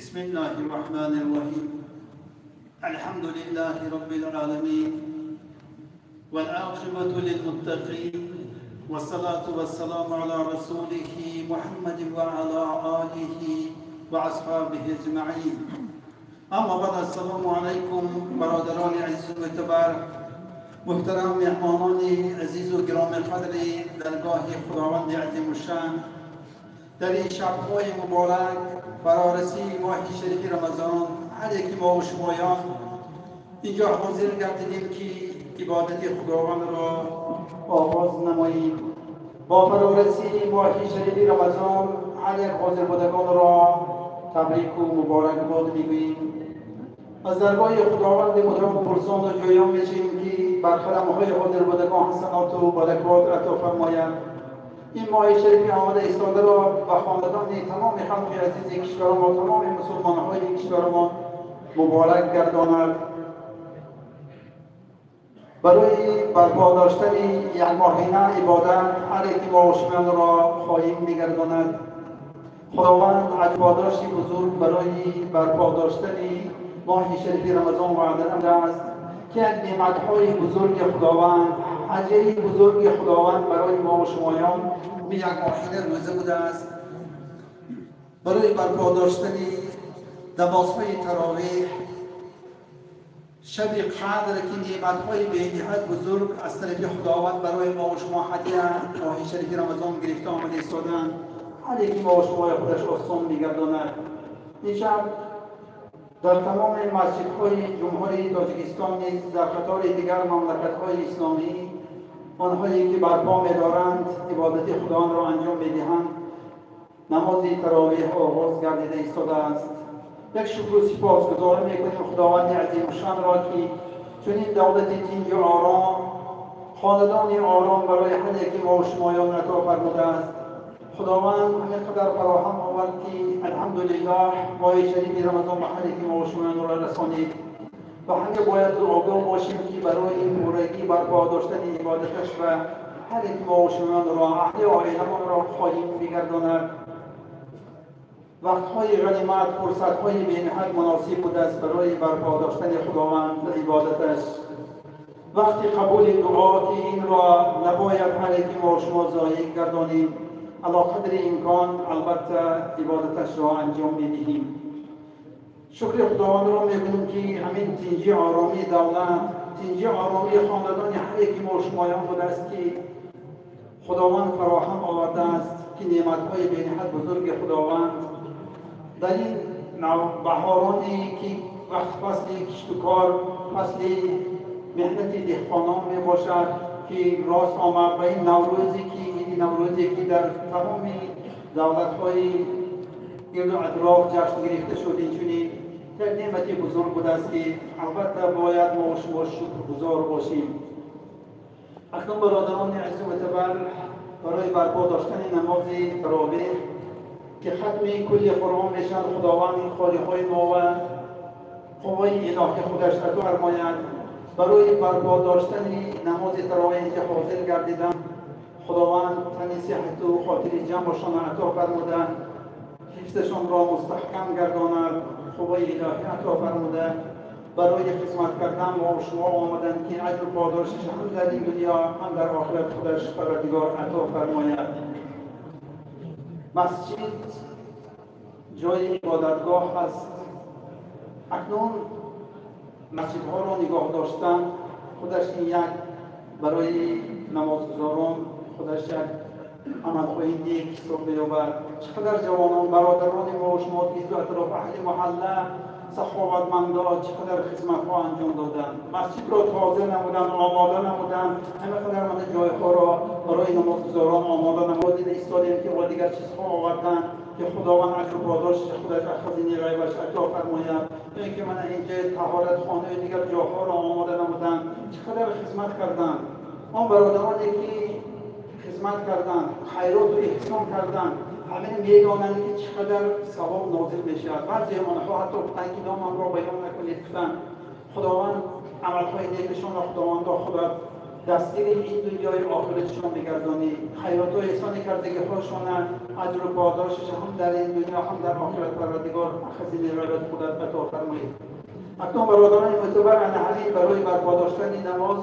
بسم الله الرحمن الرحيم الحمد لله رب العالمين والعاقبة للمتقين والصلاة والسلام على رسوله محمد وعلى آله وأصحابه أجمعين اما بعد السلام علیکم برادران عزیز و اعتبار محترم مهمانان عزیز و گرام قدر درگاه خداوند عظیم الشان در این شب‌های مبارک فرارسی ماه شریف رمضان هر یکی ما و شمایان اینجا حاضر گردیدیم که عبادت خداوند را آغاز نماییم. با فرارسی ماه شریف رمضان هر یک حاضر بودگان را تبریک و مبارکباد میگوییم. از درگاه خداوند متعال پرسان و جویان میشیم که بر خدمهای حاضر بودگان حسنات و برکات عطا فرماید. این ماه شریف آمده ایستاده را و خاندان تمام خلق عزیز کشور ما، تمام مسلمان‌های کشور ما مبارک گرداند. برای برپا داشتن یک ماهینه عبادت هر یکی ما و شما را خواهیم می‌گرداند. خداوند عجباداشتی بزرگ برای برپا داشتن ماه شریف رمضان وعده نموده است که یک نعمت‌های بزرگ خداوند، هدیه بزرگ خداوند برای ما و شمایان یک ماهینه روزه بوده است. برای برپا داشتن نمازهای تراویح، شب قدر که نعمت‌های بی‌نهایت بزرگ از طرف خداوند برای ما و شما هدیه ماه شریف رمضان گرفته آمده ایستادند. هر یکی ما و شما خودش آسان می‌گرداند. این شب در تمام مسجدهای جمهوری تاجیکستان نیز در قطار دیگر مملکت‌های اسلامی آنهایی که برپا می‌دارند عبادت خداوند را انجام می‌دهند نماز تراویح آغاز گردیده ایستاده است. یک شکر و سپاسگزاری می‌کنیم خداوند عظیم الشان را که چنین دولت تنج و آرام، خاندان آرام برای هر یکی ما و شمایان عطا فرموده است. خداوند همینقدر فراهم آورد که الحمدلله ماه شریف رمضان به هر یکی ما و شمایان را رسانید و همه باید آگاه باشیم که برای این پورگی برپا داشتن عبادتش و هر یک ما و شمایان را اهل عائله‌مان را خواهیم می‌گرداند. وقت‌های غنیمت، فرصت‌های بی‌نهایت مناسب بوده است برای برپا داشتن خداوند و عبادتش. وقتی قبول دعا که این را نباید هر یکی ما و شما ضایع گردانیم. علی قدر امکان البته عبادتش را انجام می‌دهیم. شکر خداوند را می‌کنیم که همین تنجی آرامی دولت، تنجی آرامی خاندان هر یکی ما و شمایان بوده است که خداوند فراهم آورده است که نعمت‌های بی‌نهایت بزرگ خداوند در این بهارانی که وقت فصل کشت و کار، فصل مهنت دهقانان میباشد که راست آمد و این نوروزی که در تمام دولت‌های گرد و اطراف جشن گرفته شد. چنین یک نعمتی بزرگ بوده است که البته باید ما و شما شکرگزار باشیم. اکنون برادران عزیز و معتبر، برای برپا داشتن نماز تراویح که ختم کل قرآن میشن، خداوند خالق‌های ما و قوای الهی خودش عطا فرماید. برای برپا داشتن نماز تراویح که حاضر گردیدم، خداوند تن صحت و خاطر جمعشان عطا فرموده، حفظشان را مستحکم گرداند، قوای الهی عطا فرموده. برای خدمت کردن و شما آمدن که اجر و پاداشش هم در این دنیا هم در آخرت خودش پروردگار عطا فرماید. مسجد جای عبادتگاه است. اکنون مسجدها را نگاه داشتن خودش یک برای نمازگزاران خودش یک عملهای نیک حساب می‌یابد. چقدر جوانان برادران ما و شما که اطراف اهل محله سخاوتمندان چقدر خدمت‌ها انجام دادند، مسجد را تازه نمودند، آماده نمودند، همه من جایها را برای نمازگزاران آماده نمودند. ایستادیم که دیگر چیزها آوردند که خداوند اجر و پاداشش خودش از خزینه غیبش عطا فرماید. اینکه من اینجا طهارت خانه و دیگر جاها را آماده نمودند، چقدر خدمت کردند. آن برادرانی که خدمت کردند، خیرات و احسان کردند، همین میدانند که چقدر ثواب نازل میشود. بعضی آنها حتی گفتند که نام را بیان نکنید، گفتند خداوند عملهای نیکشان را خدا دستگیر این دنیای آخرتشان میگردانی، خیرات و احسان کردگی‌هاشان اجر و پاداشش هم در این دنیا هم در آخرت پروردگار خزینه غیبت خودت عطا فرمایید. اکنون برادران معتبر، همین برای برپا داشتن نماز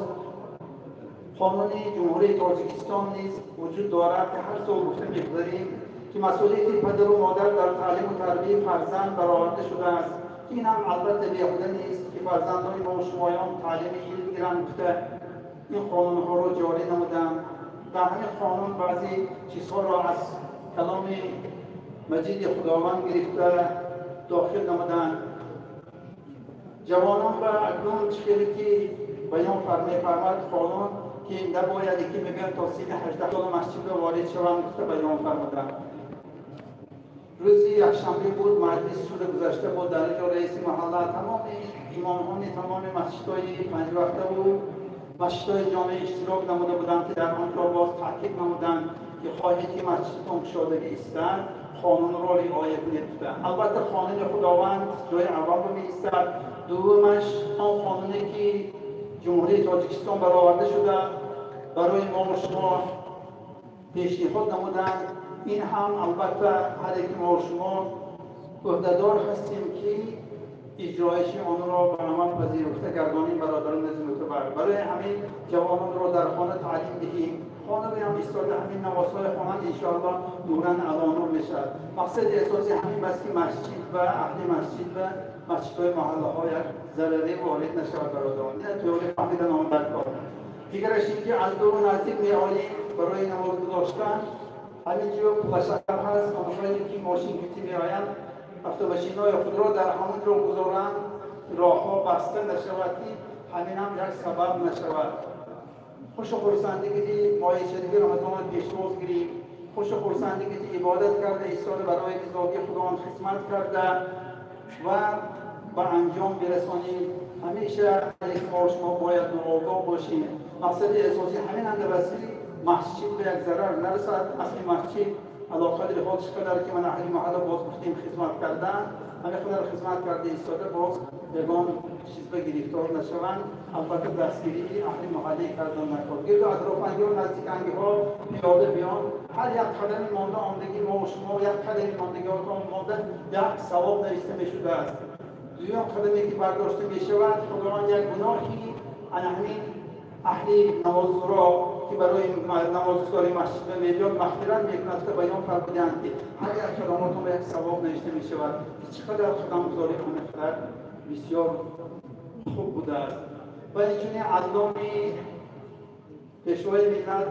قانون جمهوری تاجیکستان نیز وجود دارد که هر سال گفته می‌گذاریم که مسئولیت پدر و مادر در تعلیم و تربیت فرزند برآورده شده است. این هم البته بیهوده نیست که فرزندان ما و شمایان تعلیم علم گیرند. گفته این قانون‌ها را جاری نمودند. در همین قانون بعضی چیزها را از کلام مجید خداوند گرفته داخل نمودند. جوانان و اکنون چیزی که بیان فرمود قانون که نباید که میگن تا سن 18 سال مسجد را وارد شوند، بیان فرمودند. روزی یکشنبه بود، مجلس شده گذشته بود، در اینجا رئیس محله تمام امامان تمام مسجدهای پنج وقته بود مسجدهای جامع اشتراک نموده بودند که در آنجا باز تاکید نمودند که خواهید که مسجدتان گشادگی ایستد قانون را رعایت کنید. البته قانون خداوند جای اول رو می‌ایستد. دومش آن قانونی که جمهوری تاجیکستان برآورده شده برای ما و شما پیشنهاد نمودند. این هم البته هر یک ما و شما عهده‌دار هستیم که اجرایش آن را به عمل پذیرفته گردانیم. برادران عزیز معتبر، برای همین جوانان را در خانه تعلیم دهیم. خانه هم ایستاده همین نمازهای خانه انشاءالله نوراً علانو میشد. مقصد اساسی همین است که مسجد و اهل مسجد و مسجدهای محله های ضرری وارد نشود. برادران این طوری فهمیدن آن در کار. دیگرش این که از دور و نزدیک می‌آییم برای نماز گذاشتن. همینجا مشکل هست، آنهایی که ماشین گیتی می‌آیند افت-و-ماشین‌های خود را در همون جا گذارند، راه‌ها بسته نشود که همین هم یک سبب نشود. خوش و خرسندگی که معایشگی رمضان پیشروز گیریم، خوش و خرسندگی که عبادت کرده ایستاده برای رضای خداوند خدمت کرده و به انجام برسانیم. همیشه یک ما شما باید آگاه باشیم. مقصد اساسی همین اندرسی مسجد به یک ضرر نرسد. اصلی مسجد علاقه حال چقدر که من اهل محله باز گفتیم خدمت کردن، همه خدا خدمت کرده ایستاده باز یگان چیز به گرفتار نشوند. البته دستگیری اهل محله کردن نکرد. گرد اطرافنگی و نزدیکانگی‌ها پیاده بیان، هر یک قدم مانده آمدگی ما و شما یک قدم ماندگی ها مانده یک ثواب نوشته می‌شده است. دوم قدمی که برداشته می‌شود خداوند یک گناهی همین اهل نمازگزارا که برای نمازگزاری مسجد میلیون مغفرت میکند که بیان فرمودند که هر یک کلاماتون به یک ثواب نوشته میشود. چقدر خدمتگزاری آموختن بسیار خوب بوده است. و اینچنین علام پیشوای ملت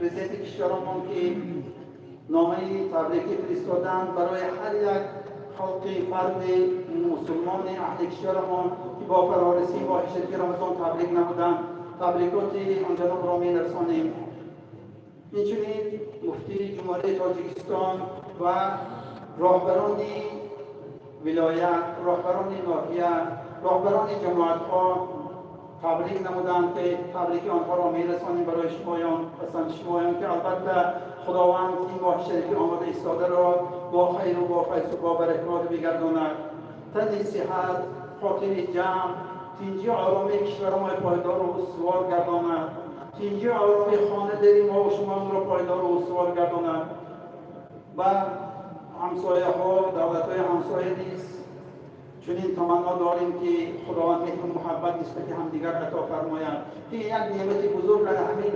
پرزیدنت کشورمان که نامه تبریکی فرستادند برای هر یک خلق فرد مسلمان اهل کشورمان که با فرارسی با هجرت رمضان تبریک نمودند، تبریکات آن جناب را می‌رسانیم. اینچنین مفتی جمهوری تاجیکستان و راهبران ولایت، رهبران ناحیه، رهبران جماعت‌ها تبریک نمودند که تبریک آنها را میرسانیم برای شمایان، شمایان که البته خداوند این ماه شریف آماده ایستاده را با خیر و با فیض و با برکات بگرداند. تن صحت، خاطر جمع، تنجی آرامی کشور ما پایدار و استوار گرداند. تنجی آرامی خانه دلی ما و شما را پایدار و استوار گرداند. و همسایه ها، دولت های همسایه نیست چنین تمنا داریم که خداوند مهر و محبت نسبت همدیگر عطا فرماید که یک نعمت بزرگ از همین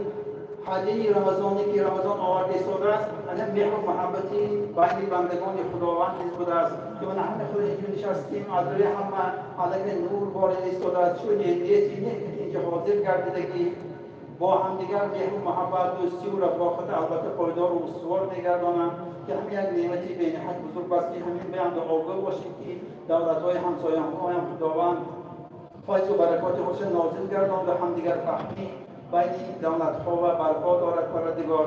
هدیه رمضانی که رمضان آورده ایستاده است، از مهر و محبتی بین بندگان خداوند نیز بوده است که من همه خود اینجا نشستیم از روی همه علیه نور بارده ایستاده است. چون نیتی نه که اینجا حاضر گردیدگی با همدیگر مهر و محبت، دوستی و رفاقت البته پایدار و استوار میگردانند که همین یک نعمتی بین‌حد بزرگ است که همین به اند آگاه باشیم که دولت‌های همسایه‌ها هم خداوند فیض و برکات خودش نازل گرداند و همدیگر فهمی بین دولت‌ها و برپا دارد پروردگار.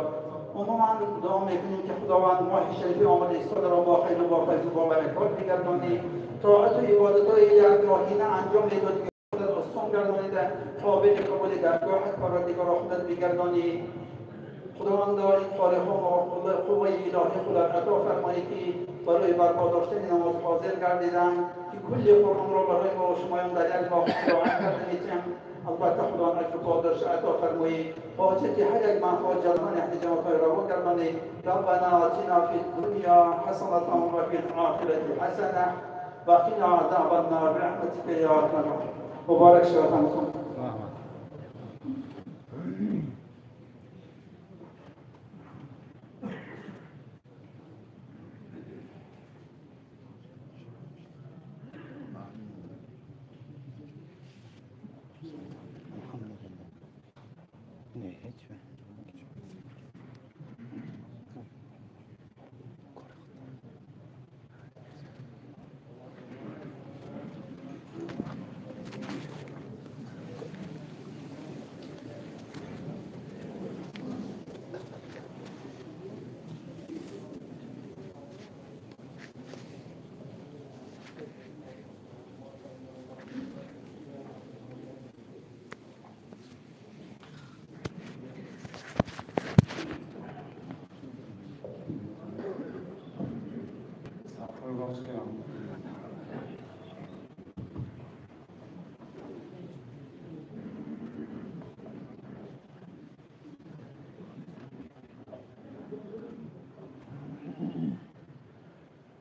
عموما دعا می‌کنیم که خداوند ماه شریف آمده ایستاده را با خیر و با فیض و با برکات بگرداند. طاعت و عبادت‌های یکراهینه انجام می‌دهید خودت آسان گردانیده قابل قبول درگاهت پروردگار خودت بگردانی. خداوند این خالق‌ها و قوه الهی خودت عطا فرمایی که برای برپا داشتن نماز حاضر گردیدن که کل قرآن را برای ما و شمایان در یک ماه قرائت کرده می‌تیم. البته خداوند اجر پاداش عطا فرمایی. حاجت هر یک منفعت جلبان احتیاجات روا گردانی. ربنا آتنا فی الدنیا حسنة و فی الآخرة حسنة و قنا عذاب النار برحمتك یا ارحم الراحمین. مبارک شبتان.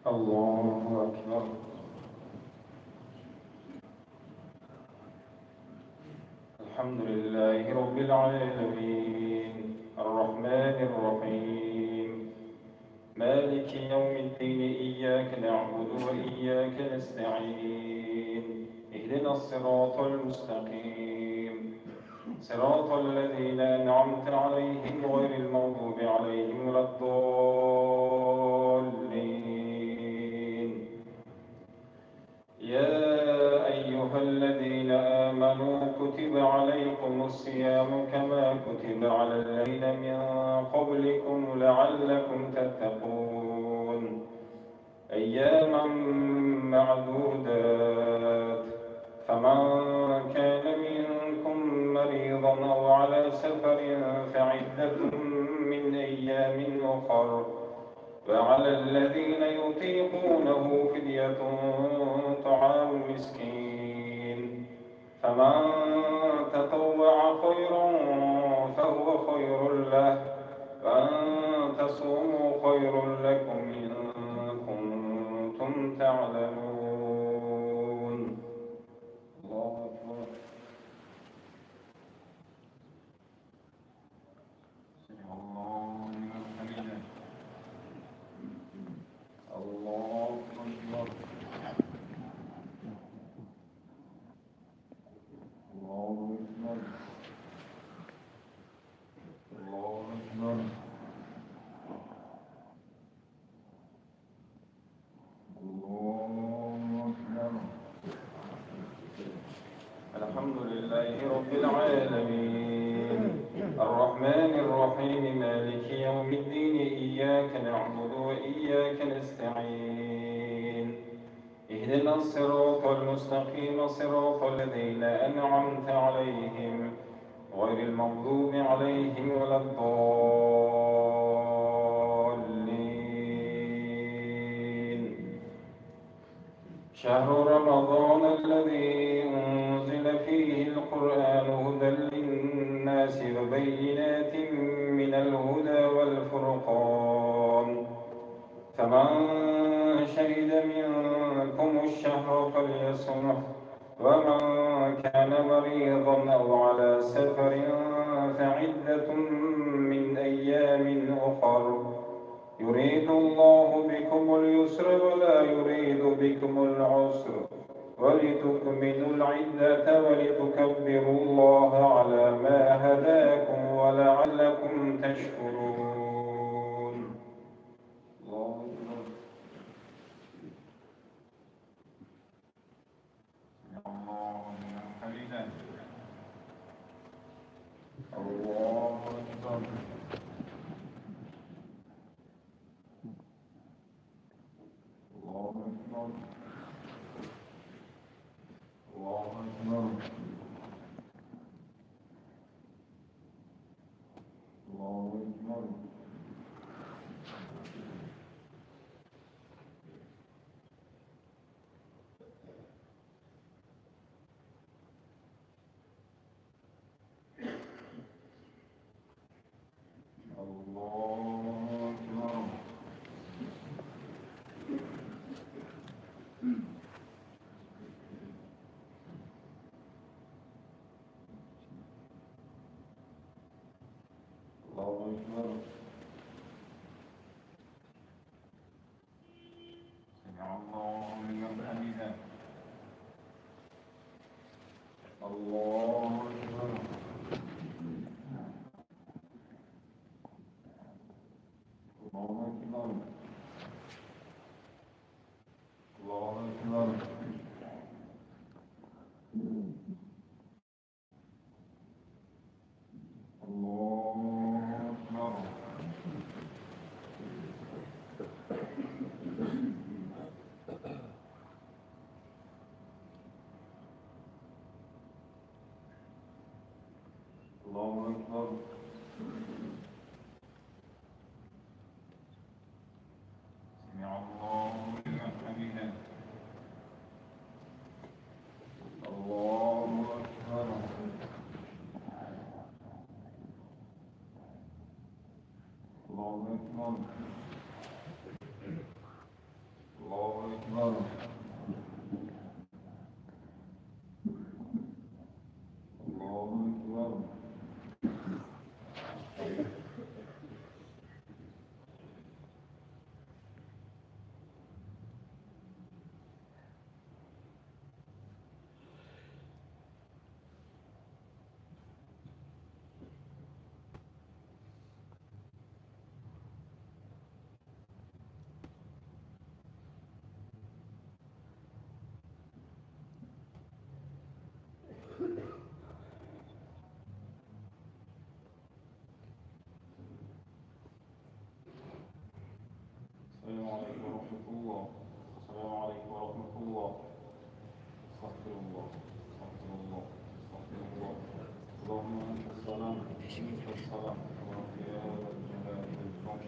الله أكبر. الحمد لله رب العالمين الرحمن الرحيم مالك يوم الدين إياك نعبد وإياك نستعين اهدنا الصراط المستقيم صراط الذين أنعمت عليهم غير المغضوب عليهم ولا الضالين. يا أيها الذين آمنوا كتب عليكم الصيام كما كتب على الذين من قبلكم لعلكم تتقون أياما معدودات فمن كان منكم مريضا أو على سفر فعدة من أيام أخر وعلى الذين يطيقونه فدية طعام مسكين فمن تطوع خيرا فهو خير له وأن تصوموا خير لكم إن كنتم تعلمون. الله أكبر. سمع الله لمن حمده. الله أكبر. الله أكبر. الله أكبر. الله أكبر. الحمد لله رب العالمين الرحمن الرحيم مالك يوم الدين إياك نعبد وإياك نستعين اهدنا الصراط المستقيم صراط الذين أنعمت عليهم غير المغضوب عليهم ولا الضالين. شهر رمضان الذي أنزل فيه القرآن هدى للناس وبينات من الهدى والفرقان، فمن شهد منكم الشهر فليصمه، ومن كان مريضا أو على سفر فعدة من أيام أخر، يريد الله بكم اليسر ولا يريد بكم العسر، ولتكملوا العدة ولتكبروا الله على ما هداكم ولعلكم تشكرون. الله أكبر. الله لمن حمده. الله أكبر. الله أكبر. الله أكبر. الله أكبر. الله أكبر. الله أكبر. سمع الله لمن حمده. الله أكبر. الله أكبر. الله أكبر. الله أكبر. الله أكبر. سمع الله لمن حمده. الله أكبر. الله أكبر. الله أكبر. الله أكبر. السلام عليكم ورحمة الله. السلام عليكم ورحمة الله. استغفر الله. استغفر الله. استغفر الله. اللهم أنت السلام ومنك السلام تبارك يا ذا الجلال والإكرام.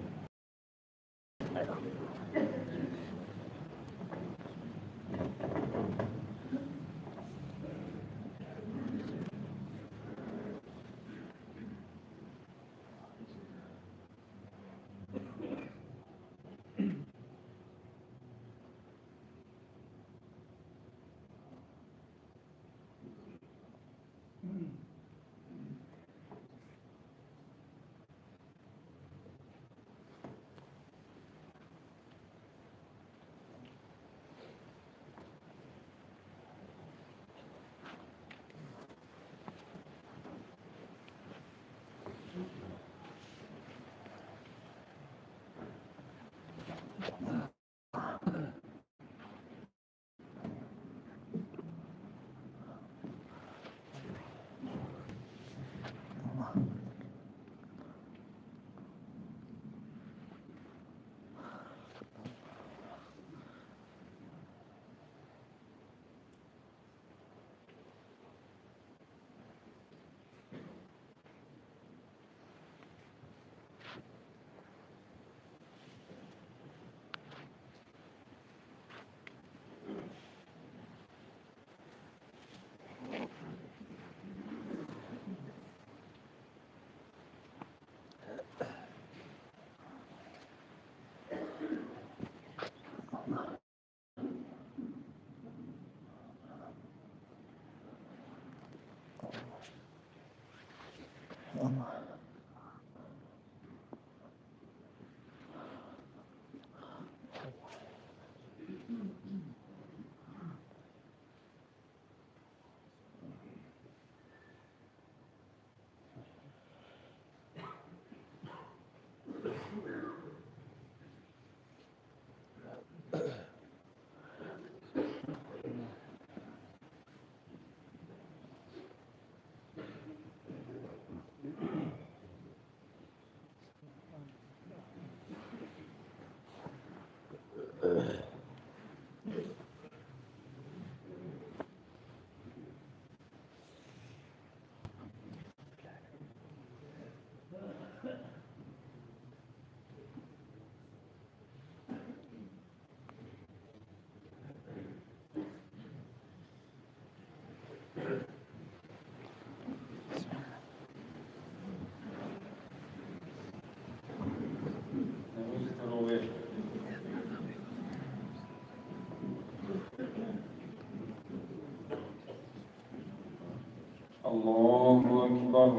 الله أكبر.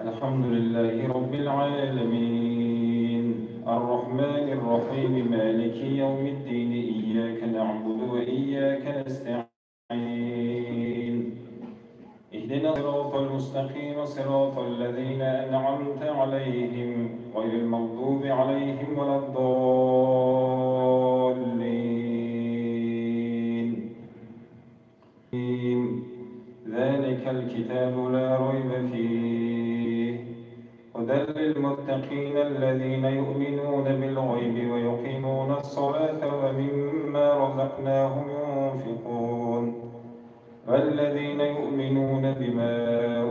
الحمد لله رب العالمين الرحمن الرحيم مالك يوم الدين إياك نعبد وإياك نستعين اهدنا الصراط المستقيم صراط الذين أنعمت عليهم غير المغضوب عليهم ولا الضالين. ذلك الكتاب لا ريب فيه هدى للمتقين الذين يؤمنون بالغيب ويقيمون الصلاة ومما رزقناهم ينفقون والذين يؤمنون بما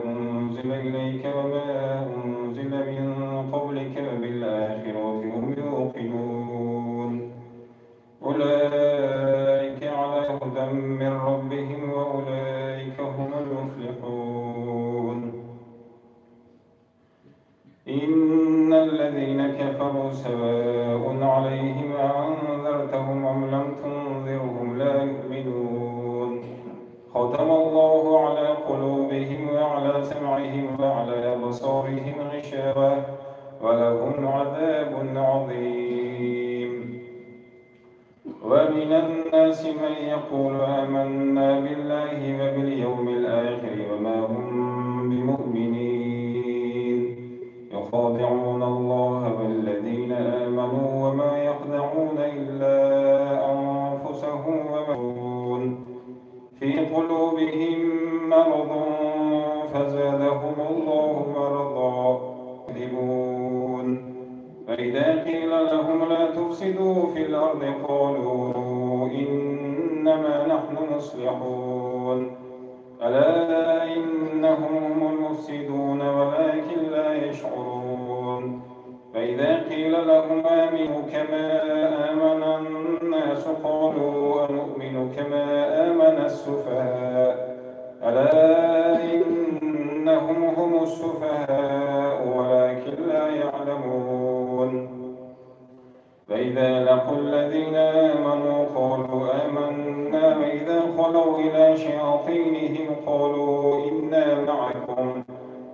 أنزل إليك وما أنزل من قبلك وبالآخرة هم يوقنون أولئك على هدى من ربهم وأولئك هم المفلحون. إن الذين كفروا سواء عليهم أنذرتهم أم لم تنذرهم لا يؤمنون ختم الله على قلوبهم وعلى سمعهم وعلى أبصارهم غشاوة ولهم عذاب عظيم. ومن الناس من يقول آمنا بالله وباليوم الآخر وما هم بمؤمنين يخادعون الله والذين آمنوا وما يخدعون إلا أنفسهم وما يشعرون في قلوبهم مرض فزادهم الله مرضا يكذبون فإذا قيل لهم لا تفسدوا في الأرض قالوا إنما نحن مصلحون ألا إنهم هم المفسدون ولكن لا يشعرون. فإذا قيل لهم آمنوا كما آمن الناس قالوا أنؤمن كما آمن السفهاء ألا إنهم هم السفهاء ولكن لا يعلمون. فإذا لقوا الذين آمنوا قالوا آمنا وإذا خلوا إلى شياطينهم قالوا إنا معكم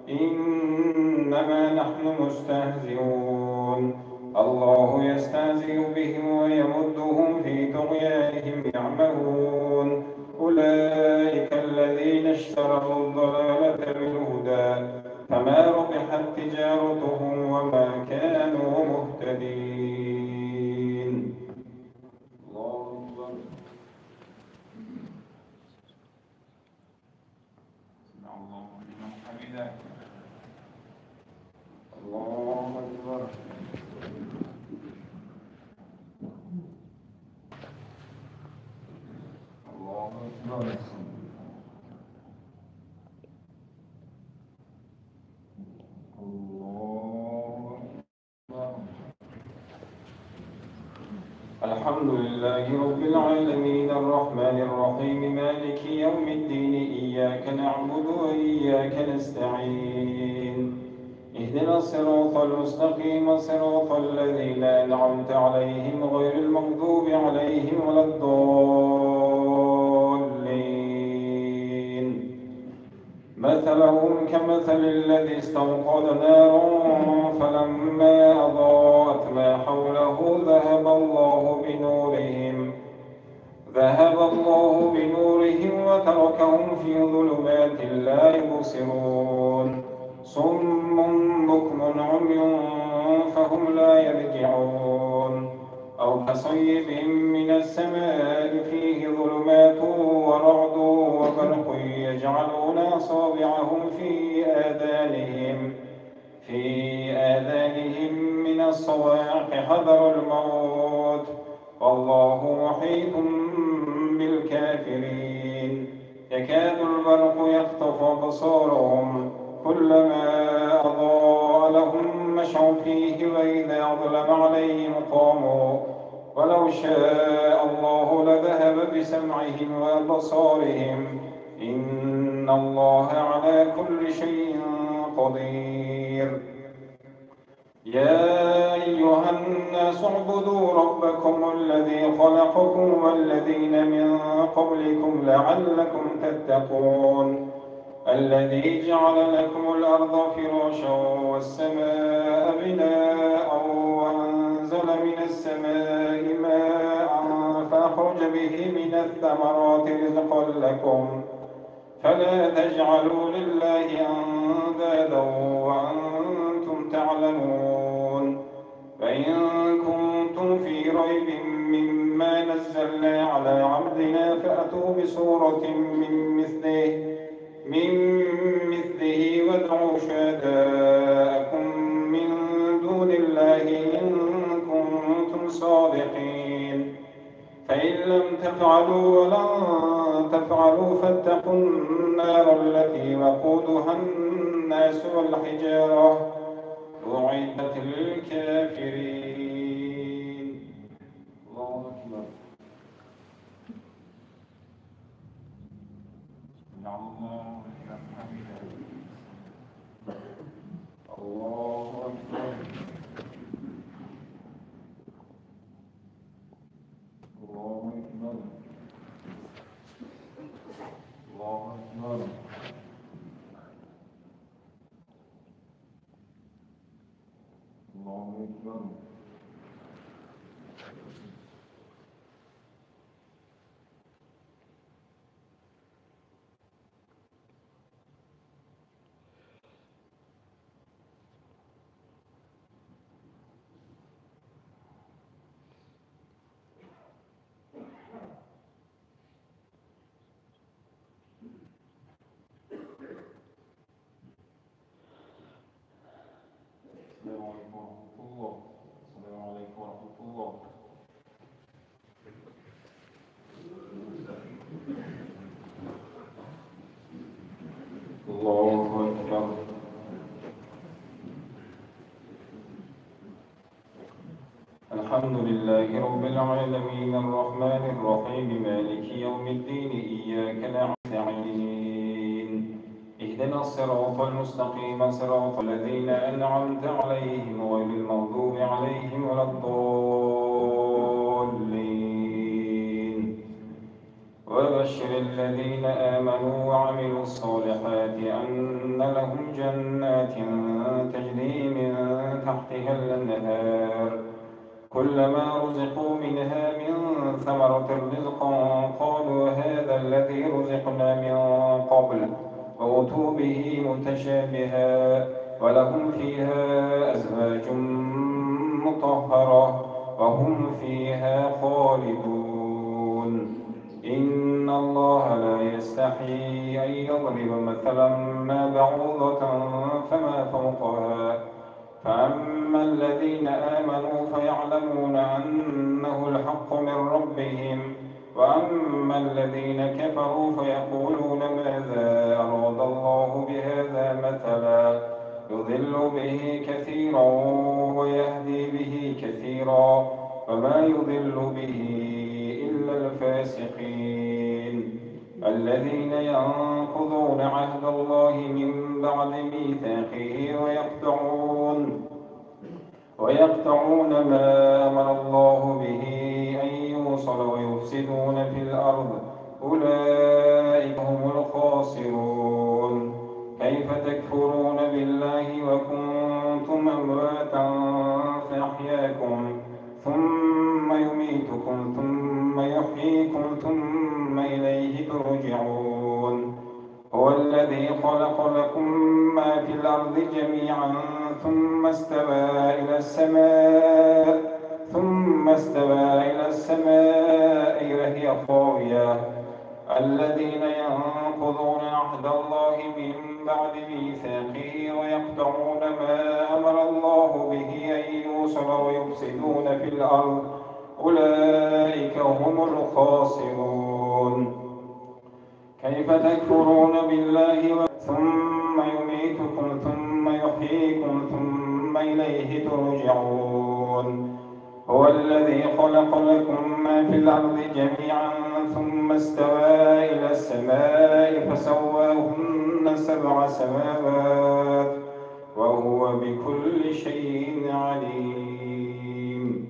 إنما نحن مستهزئون الله يستهزئ بهم ويمدهم في طغيانهم يعمهون أولئك الذين اشتروا الضلالة بالهدى فما ربحت تجارتهم وما كانوا مهتدين. الله أكبر. سمع الله لمن حمده. الله أكبر. الله أكبر. الحمد لله رب العالمين الرحمن الرحيم مالك يوم الدين إياك نعبد وإياك نستعين اهدنا الصراط المستقيم صراط الذين أنعمت عليهم غير المغضوب عليهم ولا الضالين. مثلهم كمثل الذي استوقد نارا فلما أضاءت ما حوله ذهب الله بنورهم وتركهم في ظلمات لا يبصرون صم بكم عمي فهم لا يرجعون أو كصيب من السماء فيه ظلمات ورعد وبرق يجعلون أصابعهم في آذانهم من الصواعق حذر الموت والله محيط بالكافرين يكاد البرق يخطف أبصارهم كلما أضاء لهم مشوا فيه وإذا أظلم عليهم قاموا ولو شاء الله لذهب بسمعهم وأبصارهم إن الله على كل شيء قدير. يا أيها الناس اعبدوا ربكم الذي خلقكم والذين من قبلكم لعلكم تتقون الذي جعل لكم الأرض فراشا والسماء بناء وأنزل من السماء ماء فأخرج به من الثمرات رزقا لكم فلا تجعلوا لله أندادا وأنتم تعلمون فإن كنتم في ريب مما نزلنا على عبدنا فأتوا بسورة من مثله وادعوا شهداءكم من دون الله إن كنتم صادقين فإن لم تفعلوا ولن تفعلوا فاتقوا النار التي وقودها الناس والحجارة أعدت للكافرين. الله أكبر. الله أكبر. الله أكبر. الله أكبر. الله أكبر. الله أكبر. السلام عليكم ورحمة الله. الله أكبر. الحمد لله رب العالمين الرحمن الرحيم مالك يوم الدين إياك نعبد ونستعين اهدنا الصراط المستقيم صراط الذين أنعمت عليهم غير المغضوب عليهم ولا الضالين وبشر الذين آمنوا وعملوا الصالحات أن لهم جنات تجري من تحتها الأنهار كلما رزقوا منها من ثمرة رزقا قالوا هذا الذي رزقنا من قبل وأتوا به متشابها ولهم فيها أزواج مطهرة وهم فيها خالدون إن الله لا يستحيي أن يضرب مثلا ما بعوضة فما فوقها فأما الذين آمنوا فيعلمون أنه الحق من ربهم وأما الذين كفروا فيقولون ماذا أراد الله بهذا مثلا يضل به كثيرا ويهدي به كثيرا وما يضل به إلا الفاسقين الذين ينقضون عهد الله من بعد ميثاقه ويقطعون ما أمر الله به أن يوصل ويفسدون في الأرض أولئك هم الخاسرون كيف تكفرون بالله وكنتم أمواتا فأحياكم ثم يميتكم ثم يحييكم ثم إليه ترجعون هو الذي خلق لكم ما في الأرض جميعا ثم استوى إلى السماء وهي خاوية الذين ينقضون عهد الله من بعد ميثاقه ويقطعون ما أمر الله به أن يوصل ويفسدون في الأرض أولئك هم الخاسرون كيف تكفرون بالله ثم يميتكم ثم يحييكم ثم إليه ترجعون هو الذي خلق لكم ما في الأرض جميعا ثم استوى إلى السماء فسواهن 7 سماوات وهو بكل شيء عليم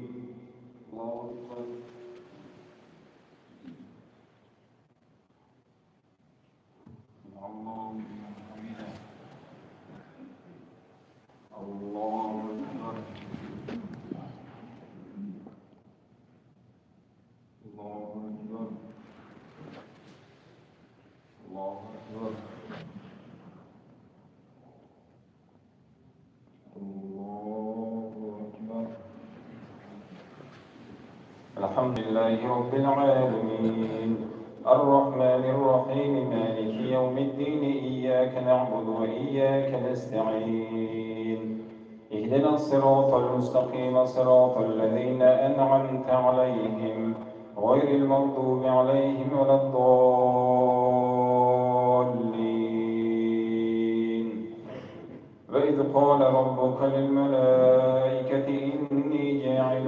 الحمد لله رب العالمين الرحمن الرحيم مالك يوم الدين إياك نعبد وإياك نستعين اهدنا الصراط المستقيم صراط الذين أنعمت عليهم غير المغضوب عليهم ولا الضالين وإذ قال ربك للملائكة إني جاعل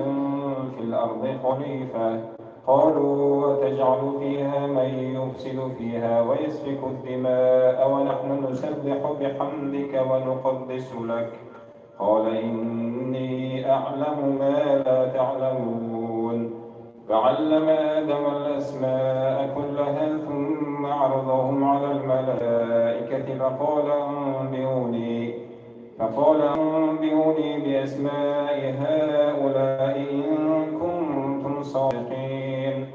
في الأرض خليفة قالوا وتجعل فيها من يفسد فيها ويسفك الدماء ونحن نسبح بحمدك ونقدس لك قال إني أعلم ما لا تعلمون فعلم آدم الأسماء كلها ثم عرضهم على الملائكة فقال أنبئوني بأسماء هؤلاء إن كنتم صادقين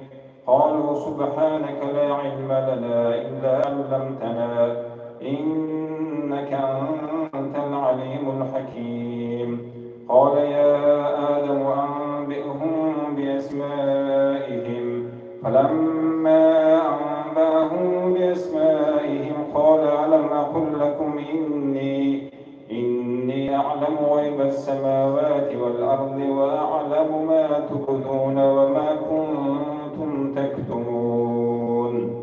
قالوا سبحانك لا علم لنا إلا علمتنا إنك أنت العليم الحكيم قال يا آدم أنبئهم بأسمائهم فلما أنبأهم بأسمائهم قال ألم أقل لكم إني أعلم غيب السماوات والأرض وأعلم ما تبدون وما كنتم تكتمون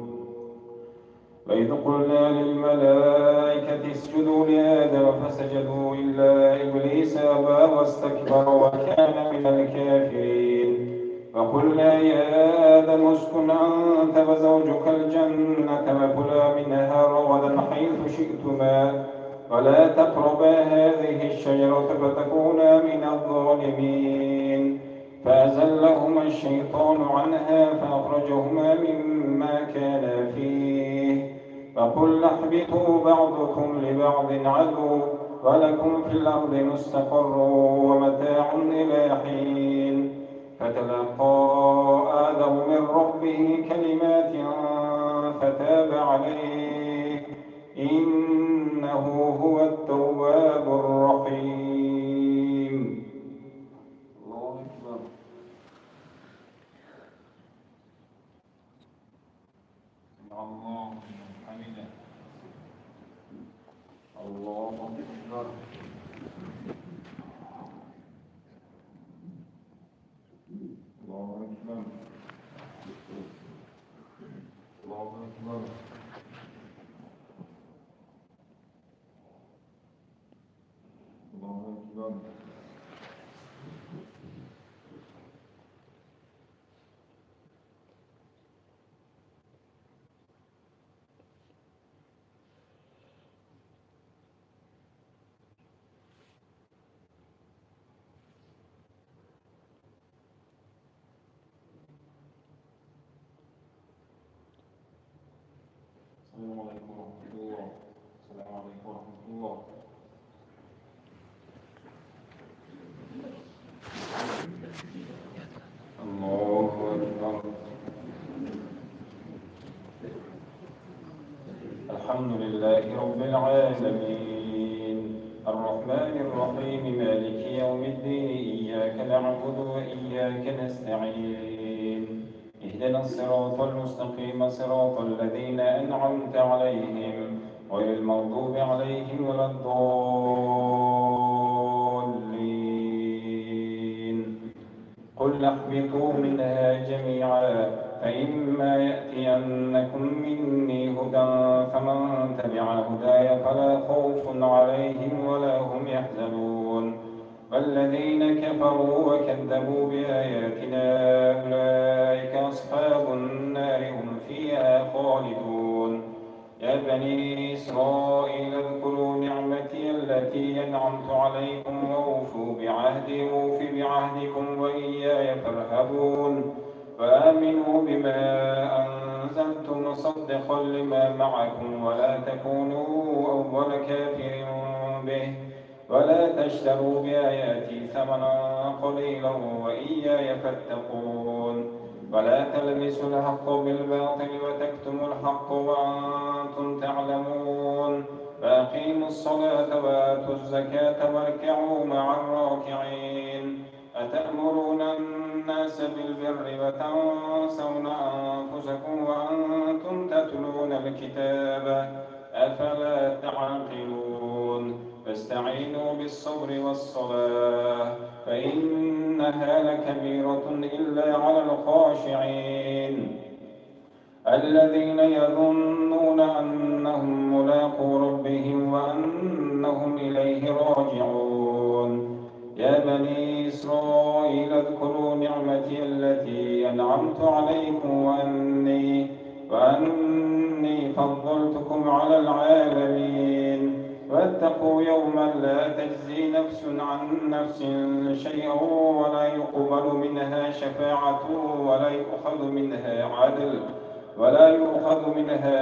وإذ قلنا للملائكة اسجدوا لآدم فسجدوا إلا إبليس أبى واستكبر وكان من الكافرين فقلنا يا آدم اسكن أنت وزوجك الجنة وكلا منها رغدا حيث شئتما ولا تقربا هذه الشجرة فتكونا من الظالمين فأزلهما الشيطان عنها فأخرجهما مما كانا فيه فقلنا اهبطوا بعضكم لبعض عدو ولكم في الأرض مستقر ومتاع إلى حين فتلقى آدم من ربه كلمات فتاب عليه إنه هو التواب الرحيم الله أكبر الله حمده الله أكبر الله أكبر الله أكبر الله أكبر السلام عليكم ورحمة الله السلام عليكم ورحمة الله الله أكبر الحمد لله رب العالمين الرحمن الرحيم مالك يوم الدين إياك نعبد وإياك نستعين اهدنا الصراط المستقيم صراط الذين أنعمت عليهم غير المغضوب عليهم ولا الضالين قل اهبطوا منها جميعا فإما يأتينكم مني هدى فمن تبع هداي فلا خوف عليهم ولا هم يحزنون والذين كفروا وكذبوا بآياتنا أولئك أصحاب النار هم فيها خالدون يا بني إسرائيل اذكروا نعمتي التي أنعمت عليكم وأوفوا بعهدي أوف بعهدكم وإياي فارهبون فآمنوا بما أنزلت مصدقا لما معكم ولا تكونوا أول كافر به ولا تشتروا بآياتي ثمنا قليلا وإياي فاتقون ولا تلبسوا الحق بالباطل وتكتموا الحق وأنتم تعلمون فأقيموا الصلاة وآتوا الزكاة واركعوا مع الراكعين أتأمرون الناس بالبر تنسون أنفسكم وأنتم تتلون الكتاب أفلا تعقلون فاستعينوا بالصبر والصلاة فإنها لكبيرة إلا على الخاشعين الذين يظنون أنهم ملاقو ربهم وأنهم إليه راجعون يا بني إسرائيل اذكروا نعمتي التي أنعمت عليكم وأني فضلتكم على العالمين واتقوا يوما لا تجزي نفس عن نفس شيئا ولا يقبل منها شفاعة ولا يؤخذ منها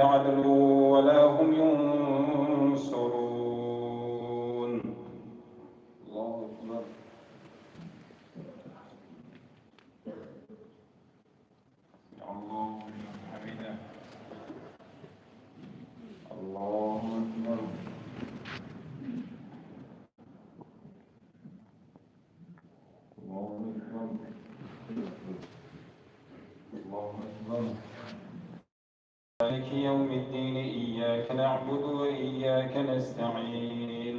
عدل ولا هم ينصرون. الله أكبر. الله حمده. الله أكبر. الله أكبر. الله أكبر. مالك يوم الدين إياك نعبد وإياك نستعين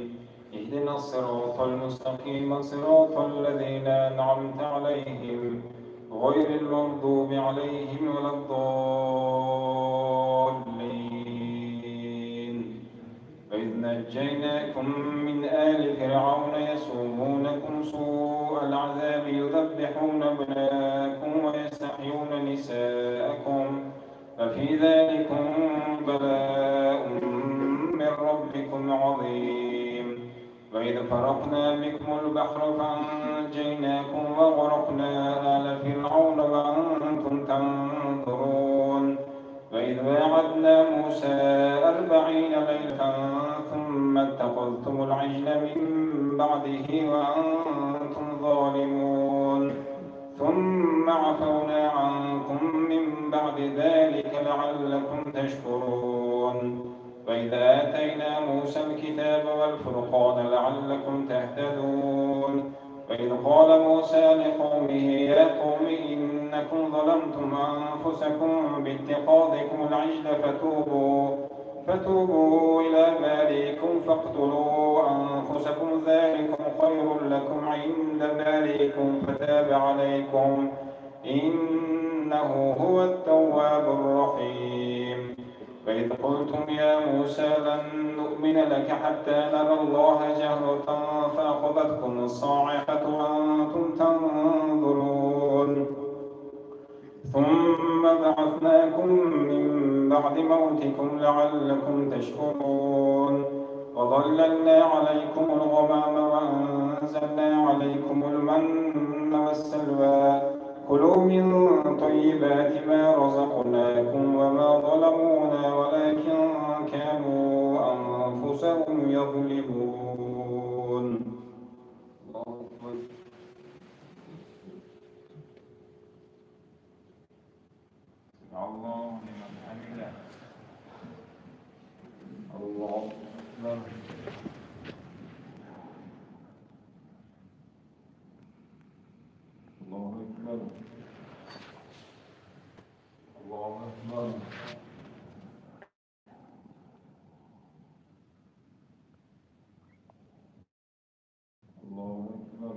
اهدنا الصراط المستقيم صراط الذين أنعمت عليهم غير المغضوب عليهم ولا الضالين وإذ نجيناكم من آل فرعون يسومونكم سوء العذاب يذبحون أبناءكم ويستحيون نساءكم ففي ذلكم بلاء من ربكم عظيم وإذ فرقنا بكم البحر فأنجيناكم وأغرقنا آل فرعون وأنتم تنظرون وإذ واعدنا موسى 40 ليلة ثم اتخذتم العجل من بعده وأنتم ظالمون ثم عفونا عنكم من بعد ذلك لعلكم تشكرون وإذا آتينا موسى الكتاب والفرقان لعلكم تهتدون وإذ قال موسى لقومه يا قوم إنكم ظلمتم أنفسكم باتخاذكم العجل فتوبوا إلى بارئكم فاقتلوا أنفسكم ذلكم خير لكم عند بارئكم فتاب عليكم إنه هو التواب الرحيم وإذ قلتم يا موسى لن نؤمن لك حتى نرى الله جهرة فأخذتكم الصاعقة وأنتم تنظرون ثم بعثناكم من بعد موتكم لعلكم تشكرون وظللنا عليكم الغمام وأنزلنا عليكم المن والسلوى كلوا من طيبات ما رزقناكم وما ظلمونا ولكن كانوا أنفسهم يظلمون. الله لمن حمده. الله أكبر. الله أكبر. الله أكبر. الله أكبر.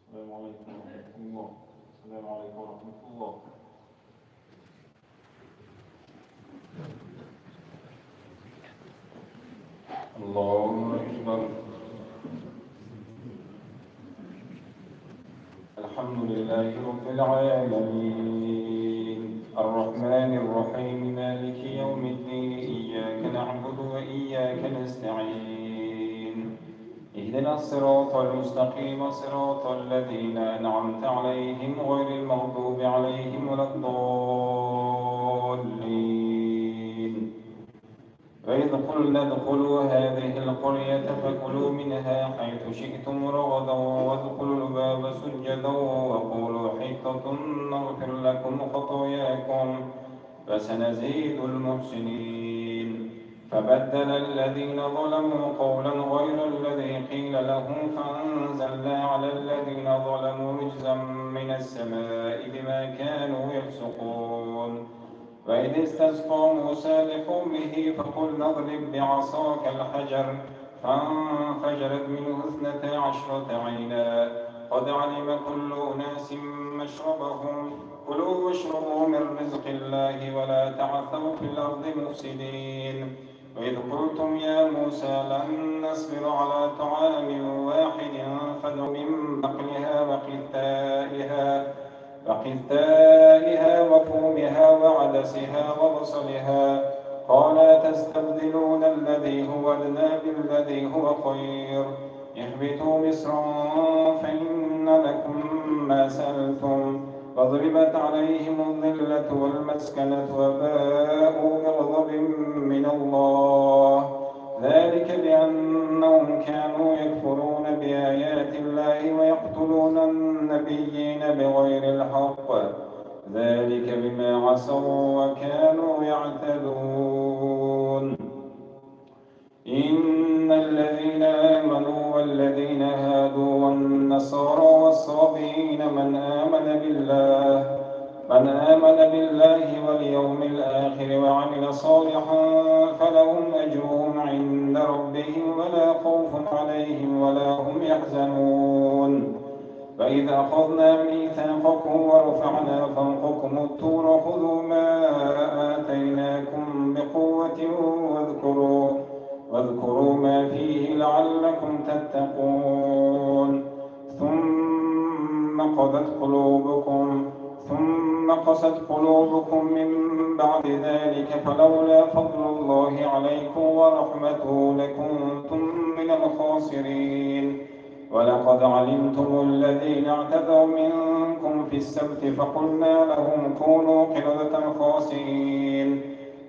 السلام عليكم ورحمة الله. السلام عليكم ورحمة الله. الله أكبر. الحمد لله رب العالمين الرحمن الرحيم مالك يوم الدين إياك نعبد وإياك نستعين اهدنا الصراط المستقيم صراط الذين أنعمت عليهم غير المغضوب عليهم ولا الضالين قلنا ادخلوا هذه القرية فكلوا منها حيث شئتم رغدا وادخلوا الباب سجدا وقولوا حطة نغفر لكم خطاياكم فسنزيد المحسنين. فبدل الذين ظلموا قولا غير الذي قيل لهم فأنزلنا على الذين ظلموا رجزا من السماء بما كانوا يفسقون. وإذ استسقى موسى لقومه فقلنا اضرب بعصاك الحجر فانفجرت منه 12 عينا قد علم كل أناس مشربهم كلوا واشربوا من رزق الله ولا تعثوا في الأرض مفسدين. وإذ قلتم يا موسى لن نصبر على طعام واحد فادع من بقلها وقثائها وفومها وعدسها وبصلها قال تستبدلون الذي هو أدنى بالذي هو خير اهبطوا مصرا فإن لكم ما سألتم وضربت عليهم الذلة والمسكنة وباءوا بغضب من الله ذلك بأنهم كانوا يكفرون بآيات الله ويقتلون النبيين بغير الحق ذلك بما عصوا وكانوا يعتدون. إن الذين آمنوا والذين هادوا والنصارى والصابئين من آمن بالله واليوم الآخر وعمل صالحا فلهم أجرهم عند ربهم ولا خوف عليهم ولا هم يحزنون. وإذ أخذنا ميثاقكم ورفعنا فوقكم الطور خذوا ما آتيناكم بقوة واذكروا ما فيه لعلكم تتقون. ثم قست قلوبكم من بعد ذلك فلولا فضل الله عليكم ورحمته لكنتم من الخاسرين. ولقد علمتم الذين اعتدوا منكم في السبت فقلنا لهم كونوا قردة خاسئين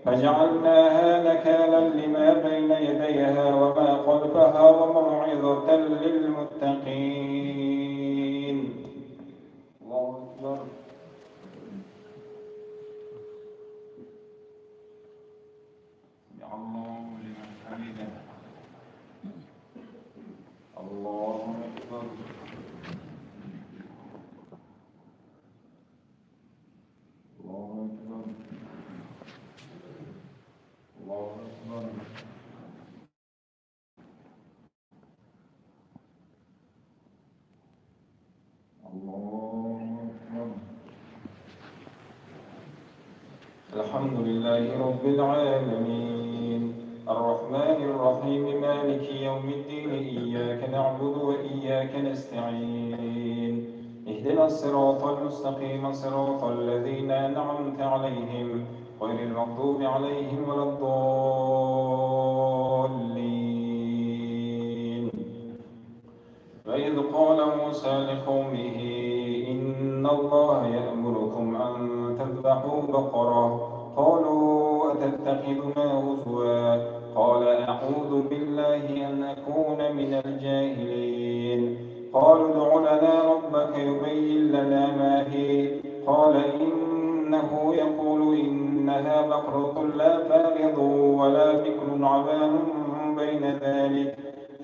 فجعلناها نكالا لما بين يديها وما خلفها وموعظة للمتقين. الله أكبر. سمع الله لمن حمده. الله أكبر. الله أكبر. الله أكبر. الله أكبر. الحمد لله رب العالمين الرحمن الرحيم مالك يوم الدين إياك نعبد وإياك نستعين اهدنا الصراط المستقيم صراط الذين أنعمت عليهم غير المغضوب عليهم ولا الضالين. وإذ قال موسى لقومه إن الله يأمركم أن تذبحوا بقرة قالوا أتتخذنا هزوا قال أعوذ بالله أن أكون من الجاهلين. قالوا ادع لنا ربك يبين لنا ما هي قال إنه يقول إنها بقرة لا فارض ولا بكر عوان بين ذلك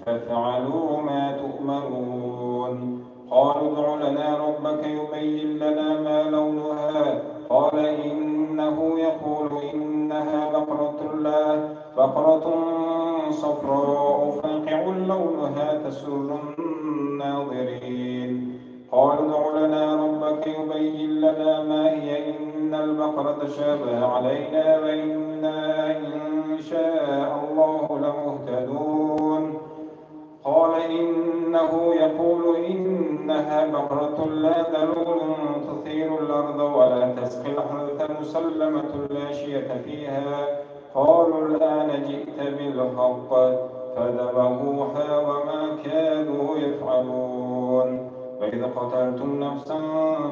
فافعلوا ما تؤمرون. قالوا ادع لنا ربك يبين لنا ما لونها قال إنه يقول إنها بقرة صفراء فاقع لونها تسر الناظرين. قالوا ادع لنا ربك يبين لنا ما هي إن البقرة تشابه علينا وإنا إن شاء الله لمهتدون. قال إنه يقول إنها بقرة لا ذلول تثير الأرض ولا تسقي الحرث مسلمة لا شية فيها. قالوا الآن جئت بالحق فذبحوها وما كادوا يفعلون. وإذ قتلتم نفسا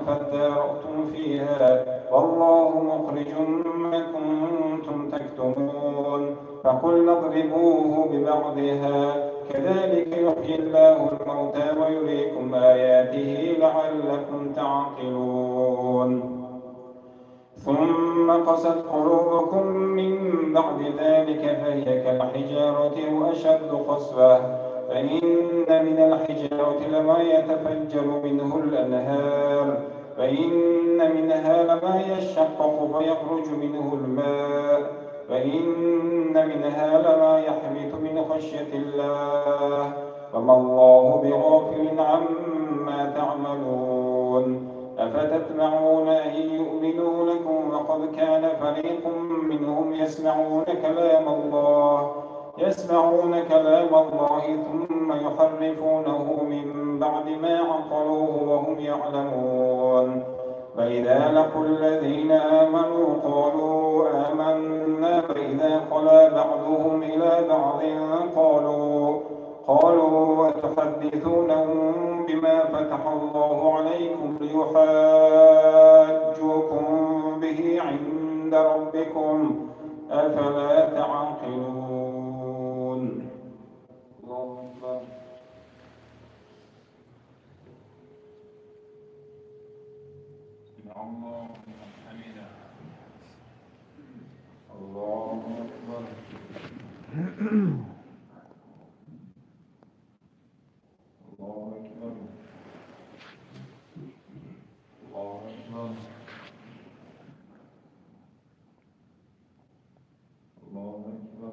فادارأتم فيها والله مخرج ما كنتم تكتمون. فقلنا اضربوه ببعضها كذلك يحيي الله الموتى ويريكم آياته لعلكم تعقلون ثم قست قلوبكم من بعد ذلك فهي كالحجارة وأشد قسوة فإن من الحجارة لما يتفجر منه الأنهار فإن منها لما يشقق فيخرج منه الماء فإن منها لما يحبط من خشية الله وما الله بغافل عما تعملون أفتطمعون أن يؤمنوا لكم وقد كان فريق منهم يسمعون كلام الله ثم يحرفونه من بعد ما عقلوه وهم يعلمون وإذا لقوا الذين آمنوا قالوا آمنا وإذا خلا بعضهم إلى بعض قالوا أتحدثونهم بما فتح الله عليكم ليحاجوكم به عند ربكم أفلا تعقلون الله أكبر سمع الله لمن حمده. الله أكبر الله أكبر الله أكبر الله أكبر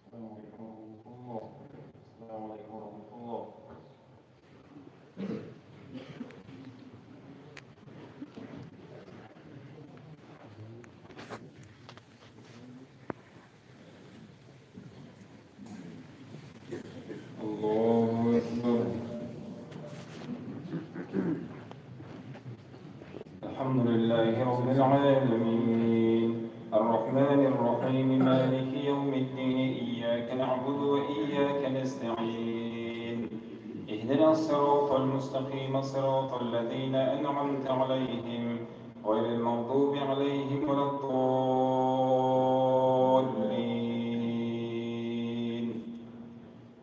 السلام عليكم ورحمة الله. السلام عليكم ورحمة الله. الله أكبر الحمد لله رب العالمين الرحمن الرحيم مالك يوم الدين إياك نعبد وإياك نستعين اهدنا الصراط المستقيم صراط الذين أنعمت عليهم غير المغضوب عليهم ولا الضالين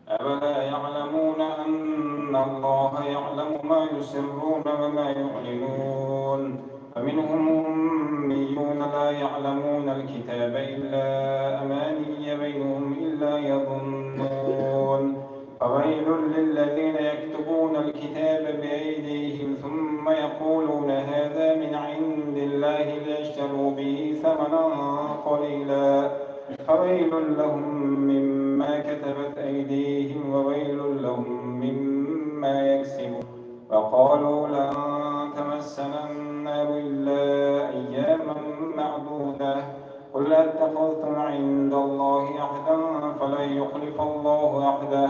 أفلا يعلمون أن الله يعلم ما يسرون وما يعلنون فمنهم أميون لا يعلمون الكتاب إلا أماني بينهم إلا يظنون فويل للذين يكتبون الكتاب بأيديهم ثم يقولون هذا من عند الله ليشتروا به ثمنا قليلا فويل لهم مما كتبت أيديهم وويل لهم مما يكسبون وقالوا لن تمسنا النار إلا أياما معدودة قل اتخذتم عند الله عهدا فلن يخلف الله عهده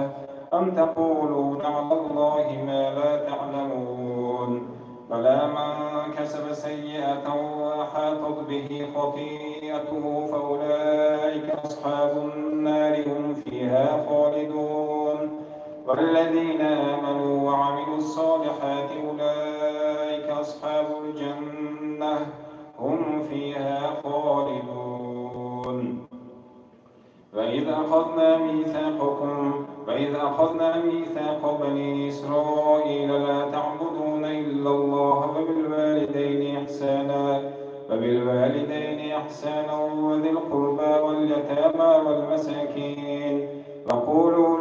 أم تقولون على الله ما لا تعلمون بلى من كسب سيئة وأحاطت به خطيئته فأولئك أصحاب النار هم فيها خالدون والذين آمنوا وعملوا الصالحات أولئك أصحاب الجنة هم فيها خالدون وإذ أخذنا ميثاق بني إسرائيل لا تعبدون إلا الله وبالوالدين إحسانا وذي القربى واليتامى والمساكين وقولوا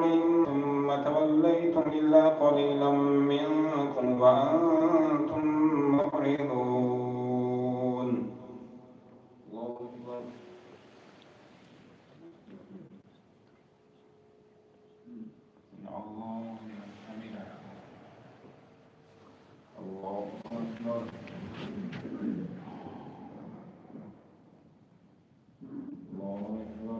ثم توليتم إلا قليلا منكم وأنتم معرضون الله أكبر سمع الله لمن حمده. الله أكبر الله أكبر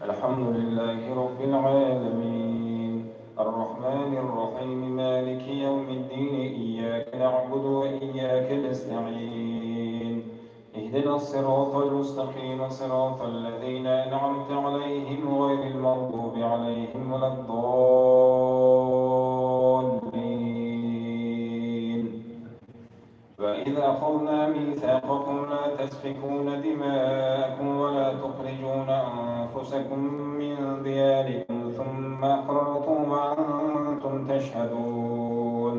الحمد لله رب العالمين الرحمن الرحيم مالك يوم الدين إياك نعبد وإياك نستعين اهدنا الصراط المستقيم صراط الذين أنعمت عليهم غير المغضوب عليهم ولا الضالين وإذ أخذنا ميثاقكم لا تسفكون دماءكم ولا تخرجون أنفسكم من دياركم ثم أقررتم وأنتم تشهدون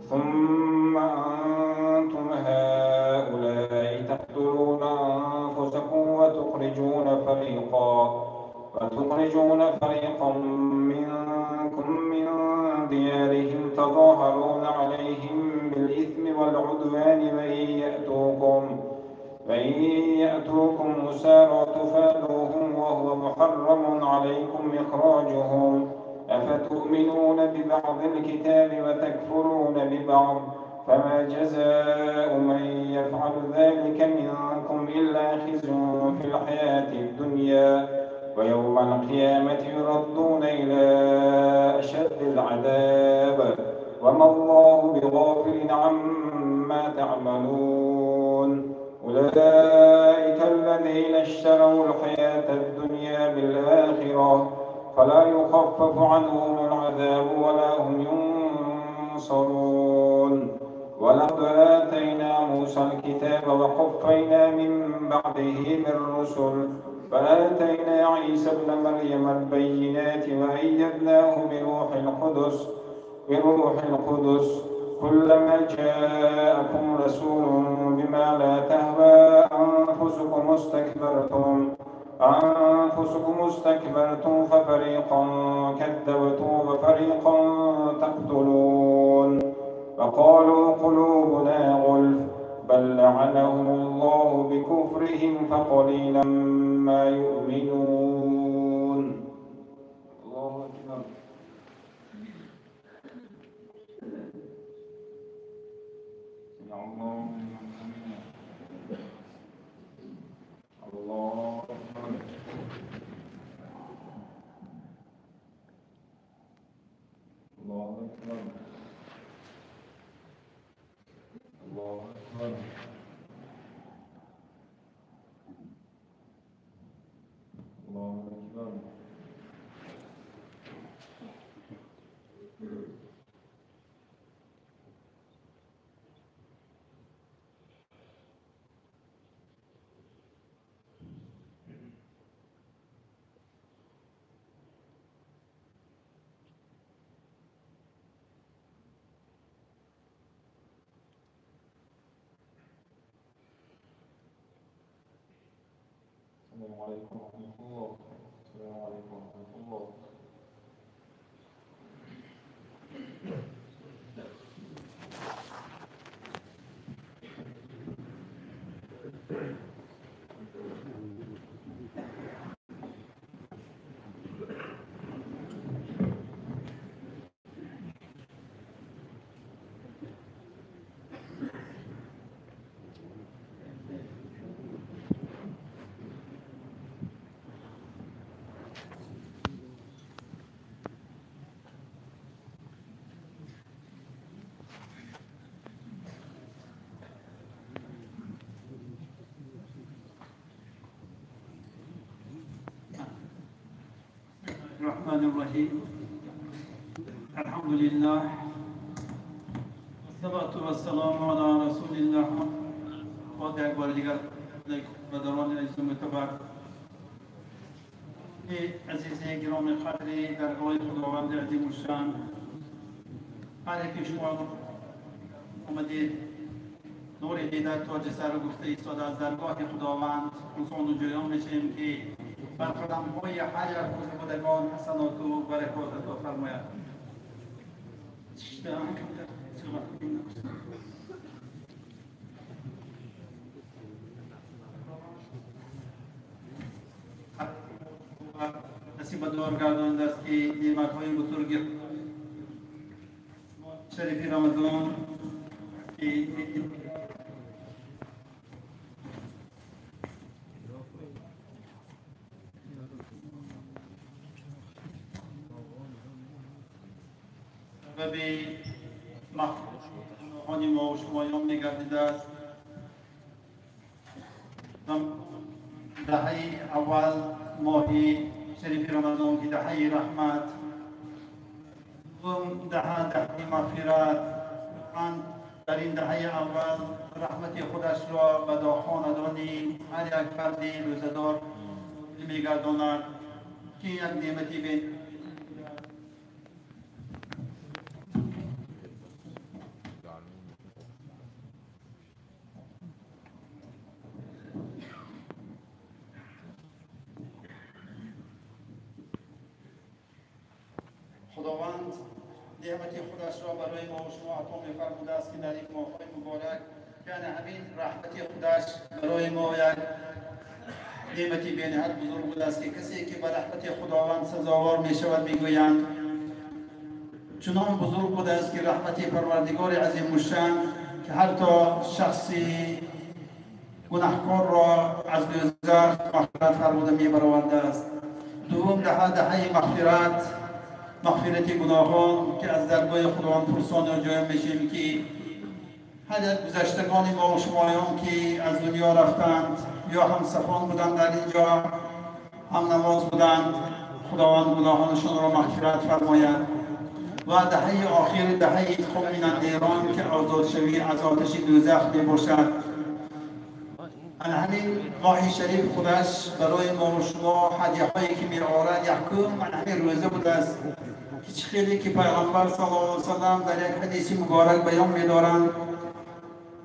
ثم أنتم هؤلاء تقتلون أنفسكم وتخرجون فريقا منكم من ديارهم تظاهرون عليهم بالإثم والعدوان وإن يأتوكم أسارى تفادوهم وهو محرم عليكم إخراجهم أفتؤمنون ببعض الكتاب وتكفرون ببعض فما جزاء من يفعل ذلك منكم إلا خزي في الحياة الدنيا ويوم القيامة يردون إلى أشد العذاب وما الله بغافل عما تعملون أولئك الذين اشتروا الحياة الدنيا بالآخرة فلا يخفف عنهم العذاب ولا هم ينصرون ولقد آتينا موسى الكتاب وقفينا من بعده بالرسل فآتينا عيسى ابن مريم البينات وأيدناه بروح القدس كلما جاءكم رسول بما لا تهوى أنفسكم استكبرتم ففريقا كذبتم وفريقا تقتلون وقالوا قلوبنا غلف بل لعنهم الله بكفرهم فقليلا ما يؤمنون. الله أكبر. الله أكبر. الله أكبر. الله أكبر. الله أكبر. السلام عليكم ورحمة الله. السلام عليكم ورحمة الله. الرحمن الرحيم الحمد لله والصلاة والسلام على رسول الله خود اکبر دیگر بدران عزیز و متبر عزیز گرام قدر درگاه خداوند عظیم الشان هر که شما اومدید نور دیدار تاج سر گفته ایستاده از درگاه خداوند انسان و جویان میشیم که بر قدم‌های حجر بزرگواران حسنات و برکات عطا فرماید. نصیب دار گرداننده است که نعمت‌های بزرگ شریف رمضان که و به مخلوقان ما و شمایان میگردیده است. دهه اول ماه شریف رمضان که دهه رحمت و دهه مغفرت، من در این دهه اول رحمت خودش را به خاندان هر یک فرد روزه‌دار میگرداند که یک نعمتی به خداوند نعمت خودش را برای ما و شما عطا می‌فرموده است که در این ماه‌های مبارک یعنی همین رحمت خودش برای ما یک نعمتی بی‌نهایت بزرگ بوده است که کسی که به رحمت خداوند سزاوار می‌شود میگویند چنان بزرگ بوده است که رحمت پروردگار عظیم الشأن که حتی شخصی گناهکار را از دوزخ مغفرت فرموده می‌برآورده است. دوم دهه مغفرت گناهان که از درگاه خداوند پرسان و جای میشیم که هر یک گذشتگان ما و شمایان که از دنیا رفتند یا هم صفان بودند در اینجا هم نماز بودند، خداوند گناهانشان را مغفرت فرماید. و دهه آخر دهه ادخال من النیران که آزاد شوی از آتش دوزخ میباشد. همین ماه شریف خودش برای ما و شما هدیه هایی که می‌آورد یکم همین روزه بوده است که خیلی که پیغمبر صلی الله علیه و سلم در یک حدیث مبارک بیان می‌دارند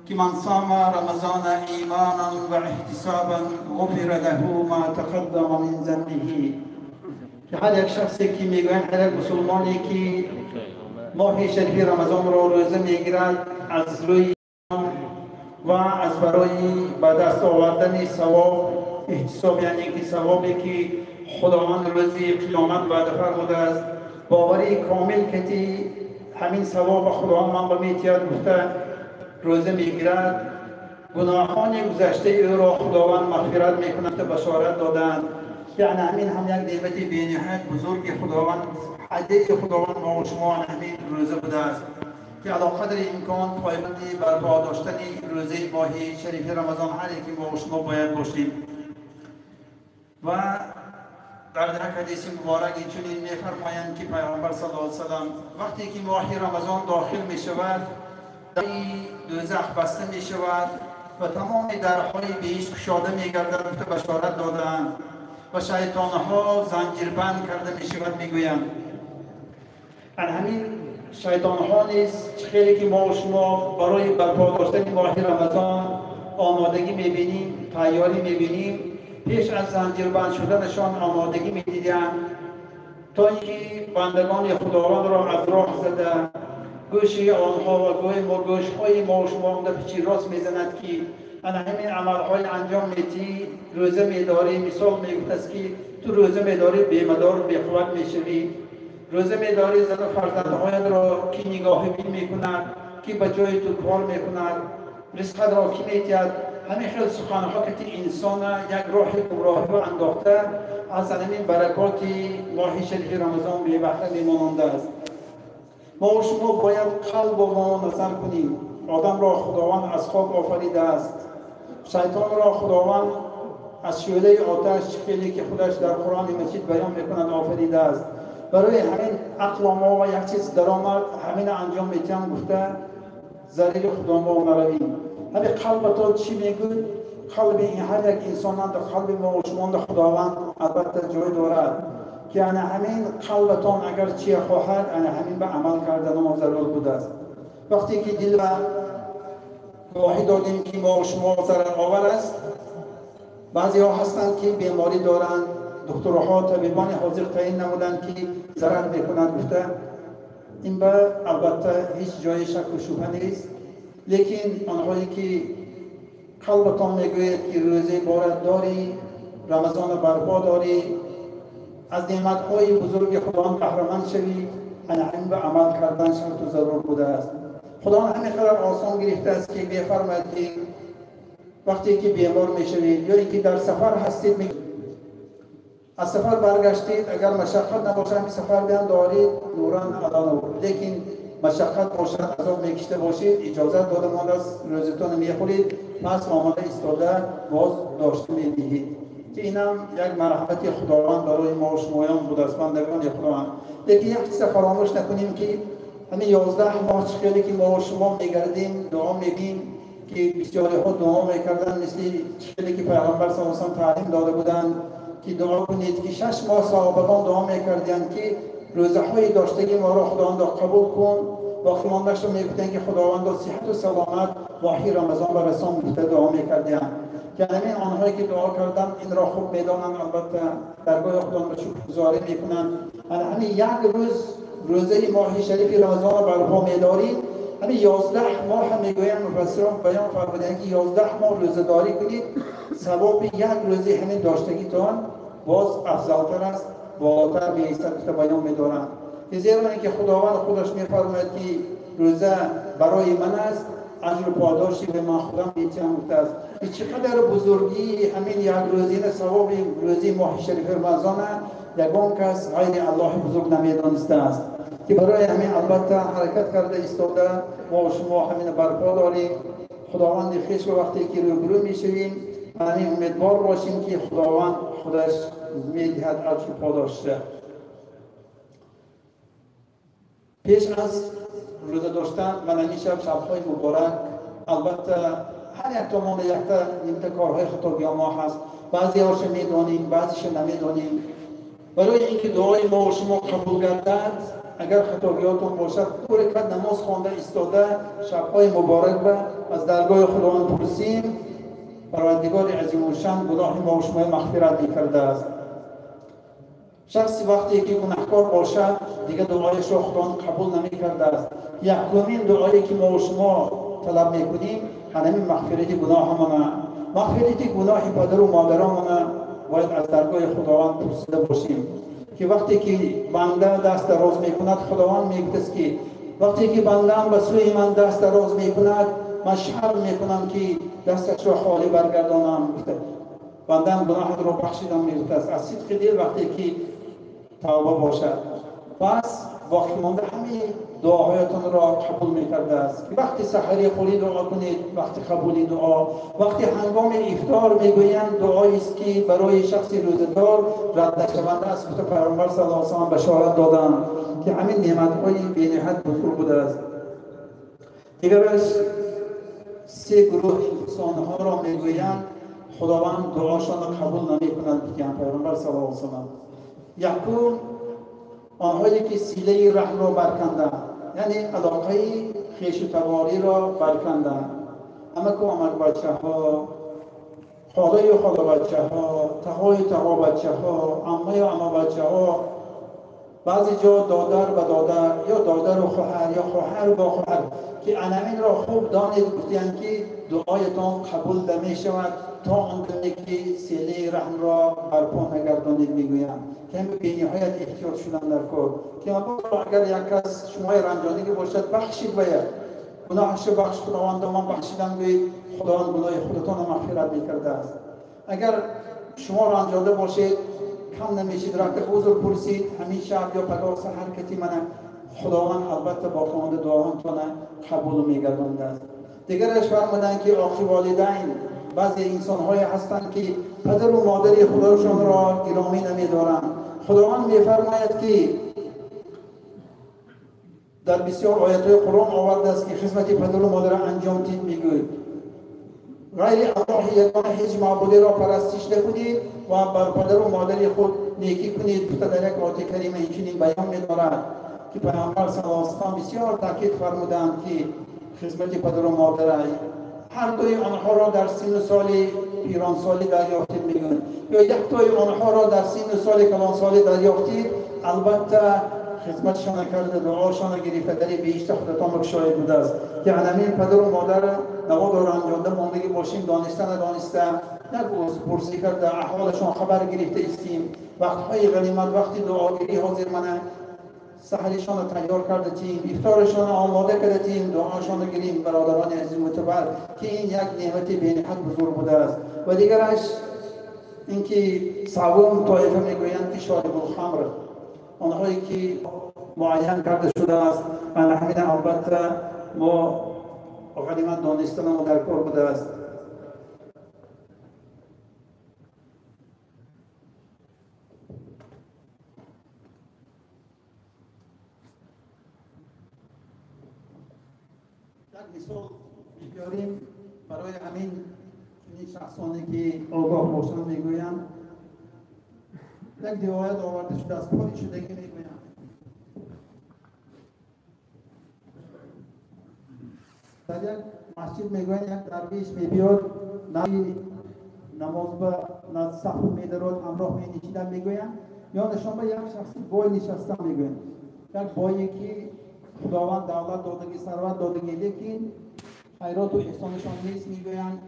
که من صام رمضان ایمانا و احتسابا غفر له ما تقدم من ذنبه، که هر یک شخصی که میگویند هر یک مسلمانی که ماه شریف رمضان را روزه میگیرد از روی و از برای به دست آوردن ثواب احتساب، یعنی که ثوابی که خداوند روز قیامت وعده فرموده است، باوری کامل که همین ثواب خداوند من به میتیاد گفته روزه میگیرد، گناهان گذشته او را خداوند مغفرت میکند و بشارت دادند. یعنی همین هم یک نعمت بی‌نهایت بزرگ خداوند، هدیه خداوند ما و شما همین روزه بوده است که علی قدر امکان پایبندی بر پا داشتن روزه ماه شریف رمضان هر یکی ما و شما باید باشیم. و در یک حدیث مبارک چنین می‌فرمایند که پیامبر صلی الله علیه و سلم وقتی که ماه رمضان داخل می‌شود در دوزخ بسته می‌شود و تمام درهای بهشت گشاده می‌گردد و بشارت دادند و شیطان‌ها زنجیربند کرده می‌شود. میگویند همین شیطان‌ها نیز خیلی که ما و شما برای برپا داشتن ماه رمضان آمادگی می‌بینیم، تیاری می‌بینیم، پیش از زنجیربند شدنشان آمادگی می‌دیدند تا اینکه بندگان خداوند را از راه زده گوشی آنها و گوش‌های ما و شما در پیچ راست می‌زند که همین عمل‌های انجام می‌دهی، روزه می‌داری. مثال میگفت است که تو روزه می‌داری بی‌مدار بی‌قوت می‌شوی، روزه می‌داری زن و فرزندهایت را که نگاه بین می‌کند، که به جای تو کار می‌کند، رزقت را که می‌دهد. همین خیلی سخن‌ها که انسان یک راه گمراهی را انداخته از همین برکات ماه شریف رمضان به بهره می‌ماننده است. ما و شما باید قلب و ما نظر کنیم. آدم را خداوند از خاک آفریده است، شیطان را خداوند از شعله آتش خیلی که خودش در قرآن مجید بیان می‌کند آفریده است. برای همین عقل ما و یک چیز درآمد همین انجام می‌تیم گفته زریل خدا ما نرویم. همین قلب تو چی میگوید؟ قلب این هر یک انسان در قلب ما و شما خداوند البته جای دارد که همین قلبتان اگر چی خواهد همین به عمل کردن ما ضرور بوده است. وقتی که دل گواهی دادیم که ما و شما ضرر آور است، بعضی ها هستند که بیماری دارند، دکترها طبیبان حاضر تعیین نمودند که ضرر میکنند گفته این به البته هیچ جای شک و شبهه نیست، لیکن آنهایی که قلبتان میگوید که روزه بارد داری، رمضان برپا داری، از نعمت‌های بزرگ خداوند بهره‌مند شوی، همین به عمل کردن شرط و ضرور بوده است. خداوند همین قدر آسان گرفته است که می‌فرماید که وقتی که بیمار میشوید یا اینکه در سفر هستید از سفر برگشتید، اگر مشقت نباشه همین سفر بیان دارید نوران ادا نبود، لیکن مشقت باشد عذاب میکشته باشید اجازه داده مانده است روزتون میخورید پس آماده ایستاده باز داشته میدهید که اینم یک مرحمت خداوند برای ما و شمایان بوده است بندگان خداوند. لیکن یک چیز فراموش نکنیم که همین 11 ماه خیلی که ما و شما میگردیم دعا میگیم که بسیاری ها دعا میکردن مثل خیلی که پیغمبر صلی الله علیه و آله تعلیم داده بودند که دعا کنید که 6 ماه صحابگان دعا میکردند که روزهای داشتگی ما را خداوند قبول کن. وقتی ما نشو میگفتن که خداوند صحت و سلامت ماهی رمضان و رسان گفته دعا میکردند که همین آنهایی که دعا کردن این را خوب میدانند البته درگاه خداوند را شکرگزاری میکنند. همین یک روزه ماه شریف رمضان را برپا میداریم. همین 11 ماه میگویم مفسران بیان فرمودند که 11 ماه روزه‌داری کنید ثواب یک روزه همین داشتگیتان باز افضلتر است بالاتر میایستد که بیان میدارند. زیرا اینکه خداوند خودش میفرماید که روزه برای من است اجر و پاداشی به من خودم میتونم گفته است. چقدر بزرگی همین یک روزه ثواب روزه ماه شریف رمضان یگان کس غیر الله بزرگ نمیدانسته است که برای همین البته حرکت کرده ایستاده ما و شما همین برپا داریم. خداوند خویش و وقتی که روبرو میشویم همین امیدوار باشیم که خداوند خودش میدهد اجر و پاداش. پیش از روزه داشتن من شب‌های مبارک البته هر یک تومان یک کارهای خطاگی ما هست، بعضی هاش میدانیم بعضیش نمیدانیم. برای اینکه دعای ما و شما قبول گردد اگر خطاگیاتون باشد دو رکعت نماز خوانده ایستاده شب‌های مبارک به از درگاه خداوند پرسیم پروردگار عظیم الشأن گناه ما و شما مغفرت می‌کرده است. شخصی وقتی که گناهکار باشد دیگه دعایش را خداوند قبول نمی‌کرده است. یکمین دعایی که ما و شما طلب می‌کنیم همین مغفرت گناهمان، مغفرت گناه پدر و مادرمان باید از درگاه خداوند پرسیده باشیم که وقتی که بنده دست دراز می‌کند خداوند میگوید که وقتی که بنده به سوی من دست دراز می‌کند من شرط می‌کنم که دستش را خالی برگردانم. بنده گناه را بخشیدم میگوید است از صدق دل وقتی که توبه باشد پس باقی مانده همین دعاهایتان را قبول می‌کرده است که وقتی سحری خوری دعا کنید وقتی قبولی دعا، وقتی هنگام افطار میگویند دعایی است که برای شخصی روزه‌دار رد نشونده است. گفته پیامبر صلی الله علیه و آله بشارت دادند که همین نعمت‌های بی‌نهایت بزرگ بوده است. دیگرش سه گروه انسان‌ها را میگویند خداوند دعاشان را قبول نمی‌کند که پیامبر صلی الله علیه و آله یکم آنهایی که سیله رحم را برکندند یعنی علاقه خویش و تواری را برکندند. اما که آمد بچه ها خالای و خالا بچه ها تهای تها بچه ها عمه و عمه بچه ها بعضی جا دادر و دادر یا دادر و خواهر یا خواهر با خواهر که انامین را خوب دانید گفتند که دعایتان قبول نمی شود تا آنگونه که سیله رحم را برپا نگردانید میگویند که همه بی‌نهایت احتیاط شدن در کار که اگر یک کس شما رنجانیده باشد بخشید باید گناهش بخش خداوند من بخشیدم گویید خداوند گناه خودتان مغفرت میکرده است. اگر شما رنجانده باشید کم نمیشید رفت عذر پرسید همین شب یا پگاه سحر کتی من خداوند البته با خواند دعاهاتان قبول میگردانده است. دیگرش فرمودند که عاقل والدین بعضی انسان‌های هستند که پدر و مادر خودشان را گرامی نمی‌دارند. خداوند می‌فرماید که در بسیار آیات‌های قرآن آورده است که خدمت پدر و مادر انجام دهید میگوید غیر الله یگانه هیچ معبودی را پرستش نکنید و بر پدر و مادر خود نیکی کنید. در یک آیه کریمه اینچنین بیان می‌دارد که پیامبر صلی الله علیه و آله بسیار تاکید فرمودند که خدمت پدر و مادر هر دوی آنها را در سن و سال پیرانسالی دریافتید میگویند یا یک دوی آنها را در سن و سال کلانسالی دریافتید البته خدمتشان کرده دعاشان گرفته در بهشت خودتان بگشایید بوده است که همین پدر و مادر نواد را انجامده ماندگی باشیم دانسته ندانسته نگوز پرسی کرده احوالشان خبر گرفته استیم وقتهای غنیمت وقتی دعاگیری حاضر منه سحرشان را تیار کرده تیم افطارشان را آماده کرده تیم دعاشان را گیریم برادران عزیز معتبر که این یک نعمت بی‌نهایت بزرگ بوده است. و دیگرش اینکه سوم طایفه میگویند که شارب الخمر آنهایی که معین کرده شده است و همین البته ما غنیمت دانستن ما در کار بوده است. یک مثال بیاریم برای همین شخصانی که آگاه باشند میگویند. یک روایت آورده شده از پای شدگی میگویند در یک مسجد میگویند یک درویش میبیاد نماز به صف میدرد همراه مینشیدن میگویند یا نشان به یک شخصی بای نشستن میگویند. یک بایی که خداوند دولت دادگی ثروت دادگی لیکن خیرات و احسانشان نیست میگویند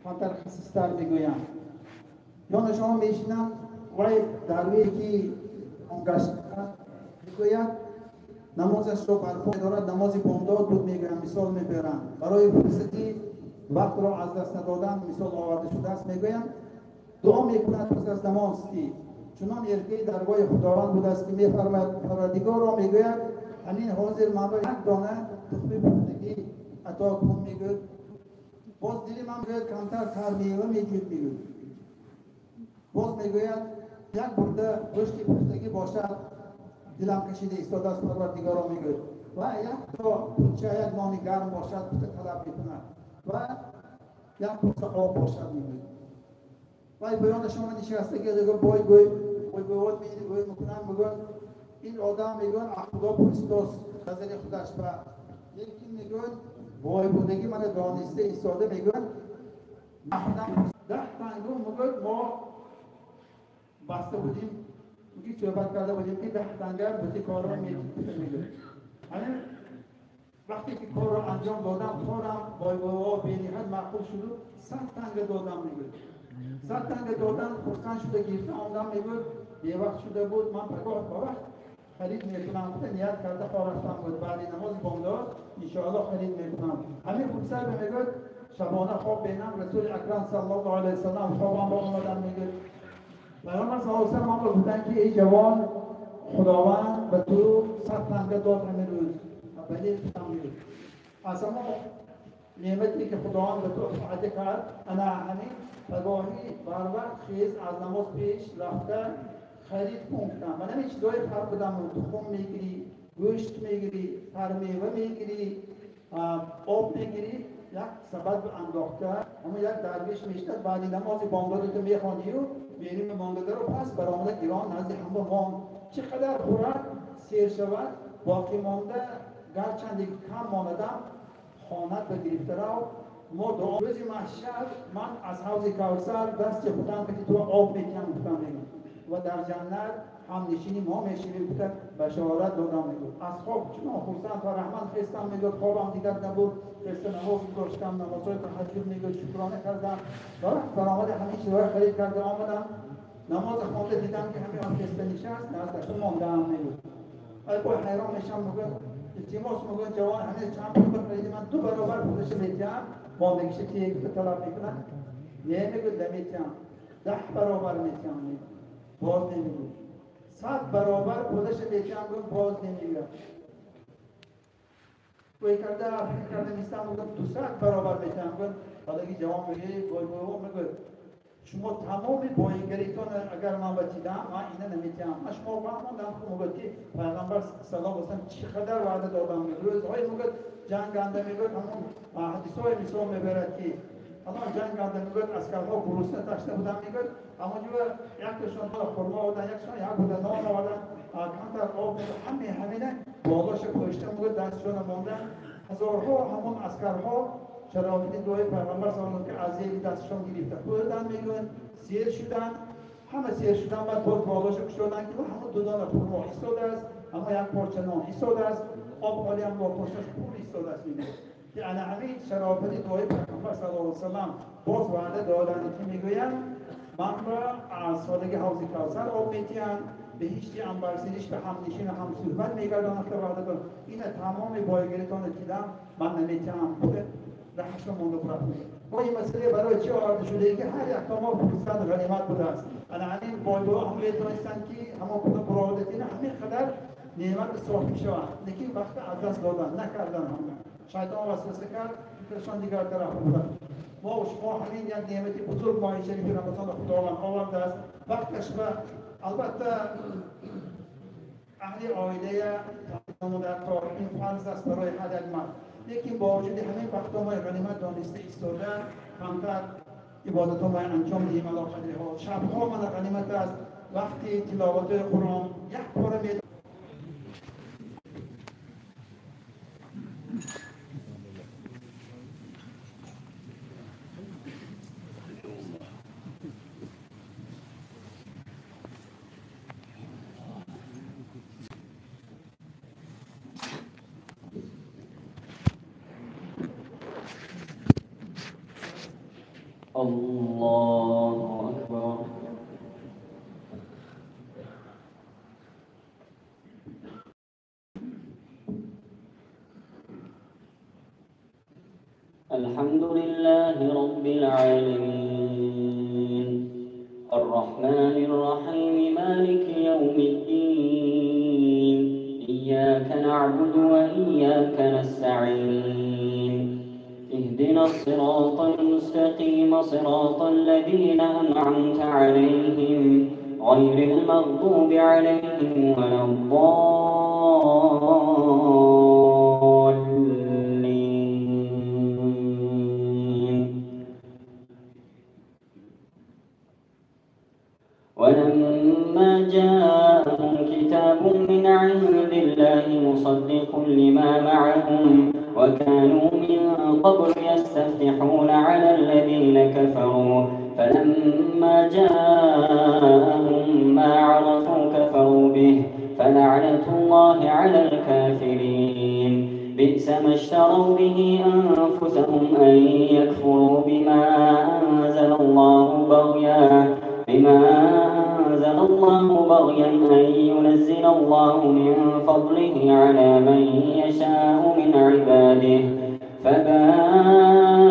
کمتر خصیص‌تر میگویند. یا نشان میشینند وای درویشی که گشت میگوید نمازش را برپا دارد نماز بامداد بود میگویند مثال میبرند برای فرصتی وقت را از دست ندادن مثال آورده شده است میگویند دعا میکند پس از نماز که چنان ارگی درگاه خداوند بوده است که میفرماید پروردگار را میگوید همین حاضر من را یک دانه تخم پختگی عطا کن میگوید باز دل من میگوید کمتر تر میوه میجوید میگوید باز میگوید یک برده گوشت پختگی باشد دلم کشیده ایستاده است پروردگار را میگوید و یک تا پوچه یک نان گرم باشد طلب میکند و یک پوچه آب باشد میگوید و بیان شما نشسته که دیگه بای واد میکنن میگوید این آدم میگوید خدا پرستاست نظر خودش به یکی میگوید وای بودگی من دانسته ایستاده میگوید آدم 10 تنگو میگوید ما بسته بودیم میگی صحبت کرده بودیم که 10 تنگر بودی کار را میگوید همین وقتی که کار را انجام دادم کارم وای بینیحد معقول شد 100 تنگ دادم میگوید 100 تنگ دادن خورسن شده گرفته آمدم میگوید یه وقت شده بود من پگاه وقت خرید میکنم بوده نیت کرده خواهرفتم بود بعد نماز بامداد انشاءالله خرید میکنم همین فرصت میگوید شبانه خواب بینم رسول اکرم صلی الله علیه وسلم خوابم با آمدن میگوید پیامبر صلی الله علیه وسلم آمد بودن که ای جوان خداوند به تو 100 تنگ داد همین روز بلی بودم میگوید اصلا نعمتی که خداوند به تو افعاده کرد انا همین پگاهی بر وقت خیز از نماز پیش رفته خرید کنم من همین چیزای فرق بدم تخم میگیری گوشت میگیری میوه میگیری آب میگیری یک سبد انداخته اما یک درویش میشتد بعد نماز بامداد تو میخوانی و بیریم بامداد رو پس برآمده ایران نزد همه مان چقدر خورد سیر شود باقی مانده گرچند کم ماندم خانت به گرفته رو ما دعا روز محشر من از حوض کوثر دست خودم که تو آب میکنم گفتم و در جنت هم نشینی ما میشینیم بودن بشارت دادم میگود از خواب چون خورسن تا رحمت خستم میگود خوابم دیگر نبود خسته نماز داشتم نمازهای تهجد میگود شکرانه کردم برآمد همین چیزهای خرید کرده آمدم نماز خوانده دیدم که همین خسته نشست نزدشون ماندم میگود ای با حیران میشم میگود التماس میگود جوان همین چند پول خریدی من 2 برابر پولش میدم ماندگیشه که یک طلب میکنن یه میگود نمیتونم 10 برابر میتونم باز نمیگود 100 برابر پولش میتونم باز نمیگود توی کرده فکر کرده نیستم بودم 200 برابر میتونم حالا که جوان میگه میگود شما تمام بایگریتون اگر من بچیدم من اینه نمیتونم من شما فهموندم که میگود که پیغمبر صلی الله علیه و سلم چقدر وعده دادم روزهای میگود جنگنده میگود همون حدیثای مثال میبرد که الان جنگنده میگود اسکرها گرسنه تشنه بودن میگود اما جو یکشون خرما بودن یکشون یک بودن نان آوردن کمتر آب همینه بالاش پشته میگود دستشون ماندن هزارها همون اسکرها شرافتی دوی پیغمبر صلی الله علیه و که از یک دستشون گرفته بودن میگوین سیر شدن همه سیر شدن بعد باز بالاش کشیدن که همون 2 دانه خرما ایستاده است اما یک پارچه نان ایستاده است آب حالی هم با پرسش پول ایستاده است میگه که انا همین شرافتی دوی پیغمبر صلی الله علیه و سلم باز وعده دادن که میگوین من را از سادگی حوض کوثر آب میتیم به هیچ انبرسیش به هم نشین هم صحبت میگردن که وعده دادن این تمام بایگریتان دیدم من نمیتونم بوده رحمش مونده برات و این مسئله برای چه آورده شده که هر یک ما فرصت غنیمت بوده است. همین بایدو همه دانستند که همه کدام برآوردین همین قدر نعمت صاحب شوند، لیکن وقت از دست دادن نکردن همه. شیطان وسوسه کرد فکرشان دیگر طرف بودن. ما و شما همین یک نعمت بزرگ ماه شریف رمضان خداوند آورده است. وقتش به البته اهل عائله در کار این فرض است برای هر یک مرد، لیکن با وجود همین وقت ما غنیمت دانسته ایستاده کمتر عبادت ما انجام دهیم. علی قدر حال شبها من غنیمت است وقتی تلاوت قرآن یک پاره می الله أكبر. الحمد لله رب العالمين الرحمن الرحيم مالك يوم الدين إياك نعبد وإياك نستعين اهدنا الصراط المستقيم صراط الذين أنعمت عليهم غير المغضوب عليهم ولا الضالين. ولما جاءهم كتاب من عند الله مصدق لما معهم وكانوا من قبل يستفتحون على الذين كفروا فلما جاءهم ما عرفوا كفروا به فلعنة الله على الكافرين. بئس ما اشتروا به أنفسهم أن يكفروا بما أنزل الله بغيا أن ينزل الله من فضله على من يشاء من عباده فباءوا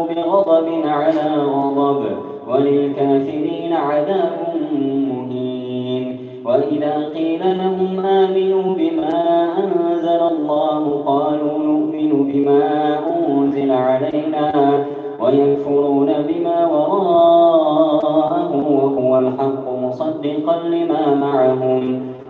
بغضب على غضب وللكافرين عذاب مهين. وإذا قيل لهم آمنوا بما أنزل الله قالوا نؤمن بما أنزل علينا ويكفرون بما وراءه وهو الحق مصدقا لما معهم.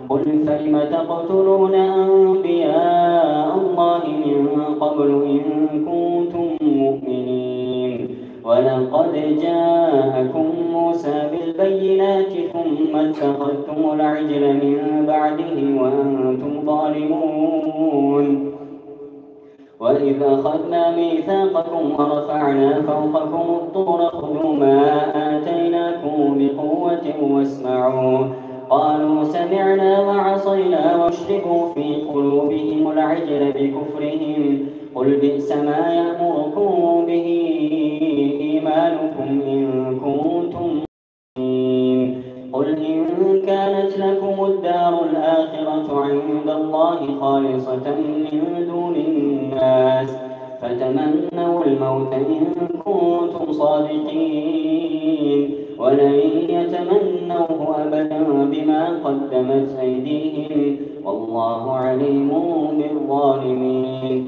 قل فلم تقتلون أنبياء الله من قبل إن كنتم مؤمنين. ولقد جاءكم موسى بالبينات ثم اتخذتم العجل من بعده وأنتم ظالمون. وإذ أخذنا ميثاقكم ورفعنا فوقكم الطور خذوا ما آتيناكم بقوة واسمعوا قالوا سمعنا وعصينا واشربوا في قلوبهم العجل بكفرهم قل بئس ما يأمركم به إيمانكم إن كنتم مؤمنين. قل إن كانت لكم الدار الآخرة عند الله خالصة من دون الناس فتمنوا الموت إن كنتم صادقين ولن يتمنوه أبدا بما قدمت أيديهم والله عليم بالظالمين.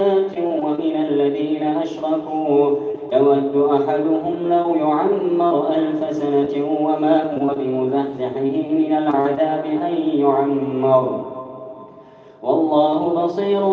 ومن الذين أشركوا يود أحدهم لو يعمر 1000 سنة وما هو بمزحزحه من العذاب أن يعمر والله بصير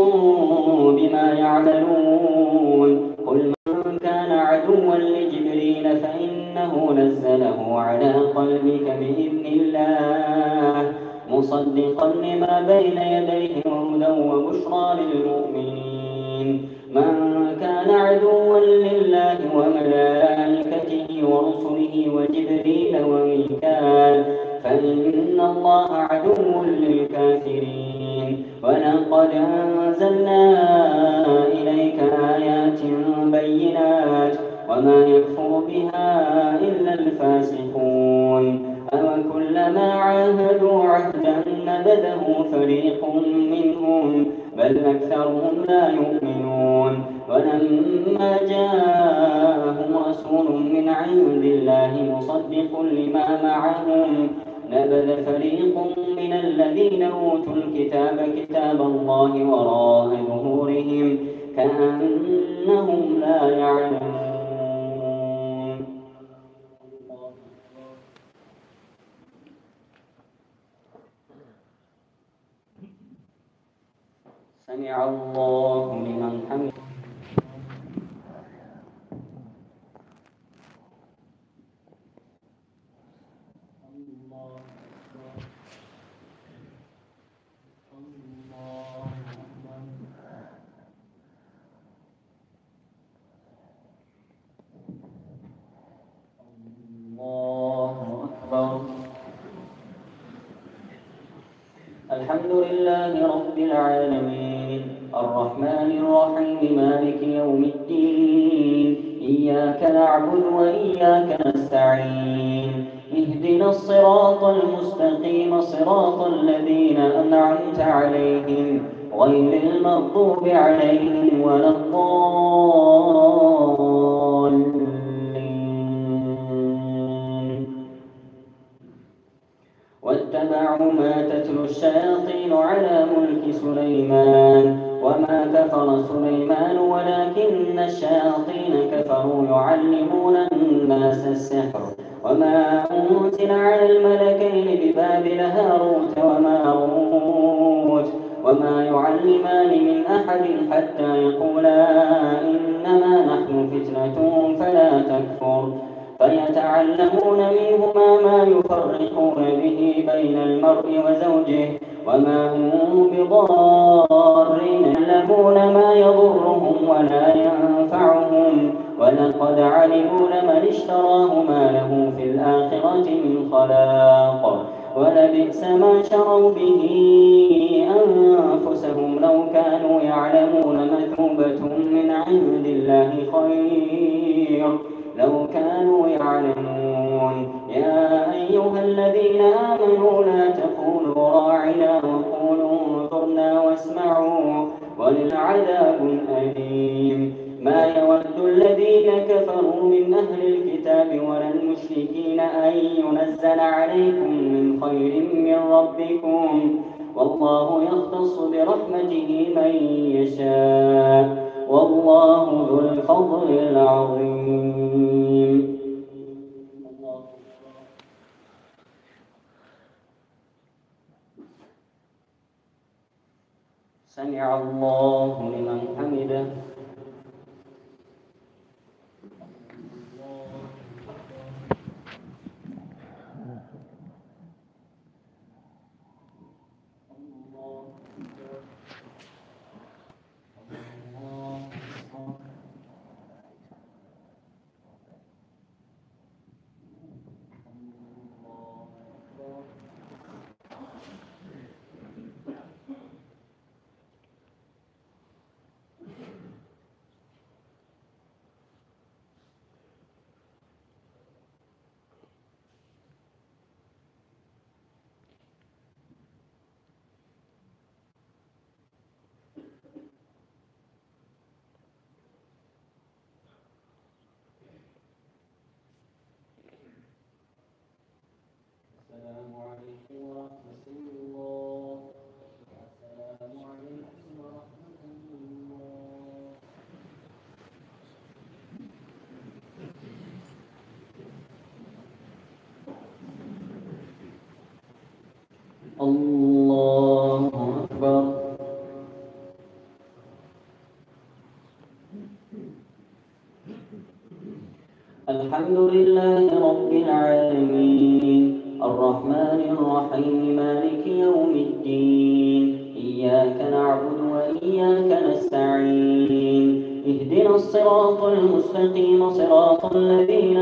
بما يعملون. قل من كان عدوا لجبريل فإنه نزله على قلبك بإذن الله مصدقا لما بين يديه وهدى وبشرى للمؤمنين. من كان عدوا لله وملائكته ورسله وجبريل وميكال فإن الله عدو للكافرين. ولقد أنزلنا إليك آيات بينات وما يكفر بها إلا الفاسقون. أوكلما كلما عاهدوا عهدا نبذه فريق منهم بل أكثرهم لا يؤمنون ولما جاءهم رسول من عند الله مصدق لما معهم نبذ فريق من الذين أوتوا الكتاب كتاب الله وراء ظهورهم كأنهم لا يعلمون. سمع الله لمن حمده. الحمد لله رب العالمين الرحمن الرحيم مالك يوم الدين إياك نعبد وإياك نستعين اهدنا الصراط المستقيم صراط الذين أنعمت عليهم غير المغضوب عليهم ولا الضالين. واتبعوا ما تتلو الشياطين على ملك سليمان وما كفر سليمان ولكن الشياطين كفروا يعلمون الناس السحر وما أنزل على الملكين ببابل هاروت وماروت وما يعلمان من أحد حتى يقولا إنما نحن فتنة فلا تكفر فيتعلمون منهما ما يفرقون به بين المرء وزوجه وما هم بضارين يعلمون ما يضرهم ولا ينفعهم ولقد علموا لمن اشتراه ما له في الآخرة من خلاق ولبئس ما شروا به أنفسهم لو كانوا يعلمون مثوبة من عند الله خير لو كانوا يعلمون. يا أيها الذين آمنوا لا تقولوا راعنا وقولوا انظرنا واسمعوا وللعذاب أليم. ما يود الذين كفروا من أهل الكتاب ولا المشركين أن ينزل عليكم من خير من ربكم والله يختص برحمته من يشاء والله ذو الفضل العظيم. سمع الله لمن حمده. السلام عليكم ورحمة الله. السلام عليكم ورحمة الله. الله أكبر. الحمد لله رب العالمين الرحمن الرحيم مالك يوم الدين إياك نعبد وإياك نستعين اهدنا الصراط المستقيم صراط الذين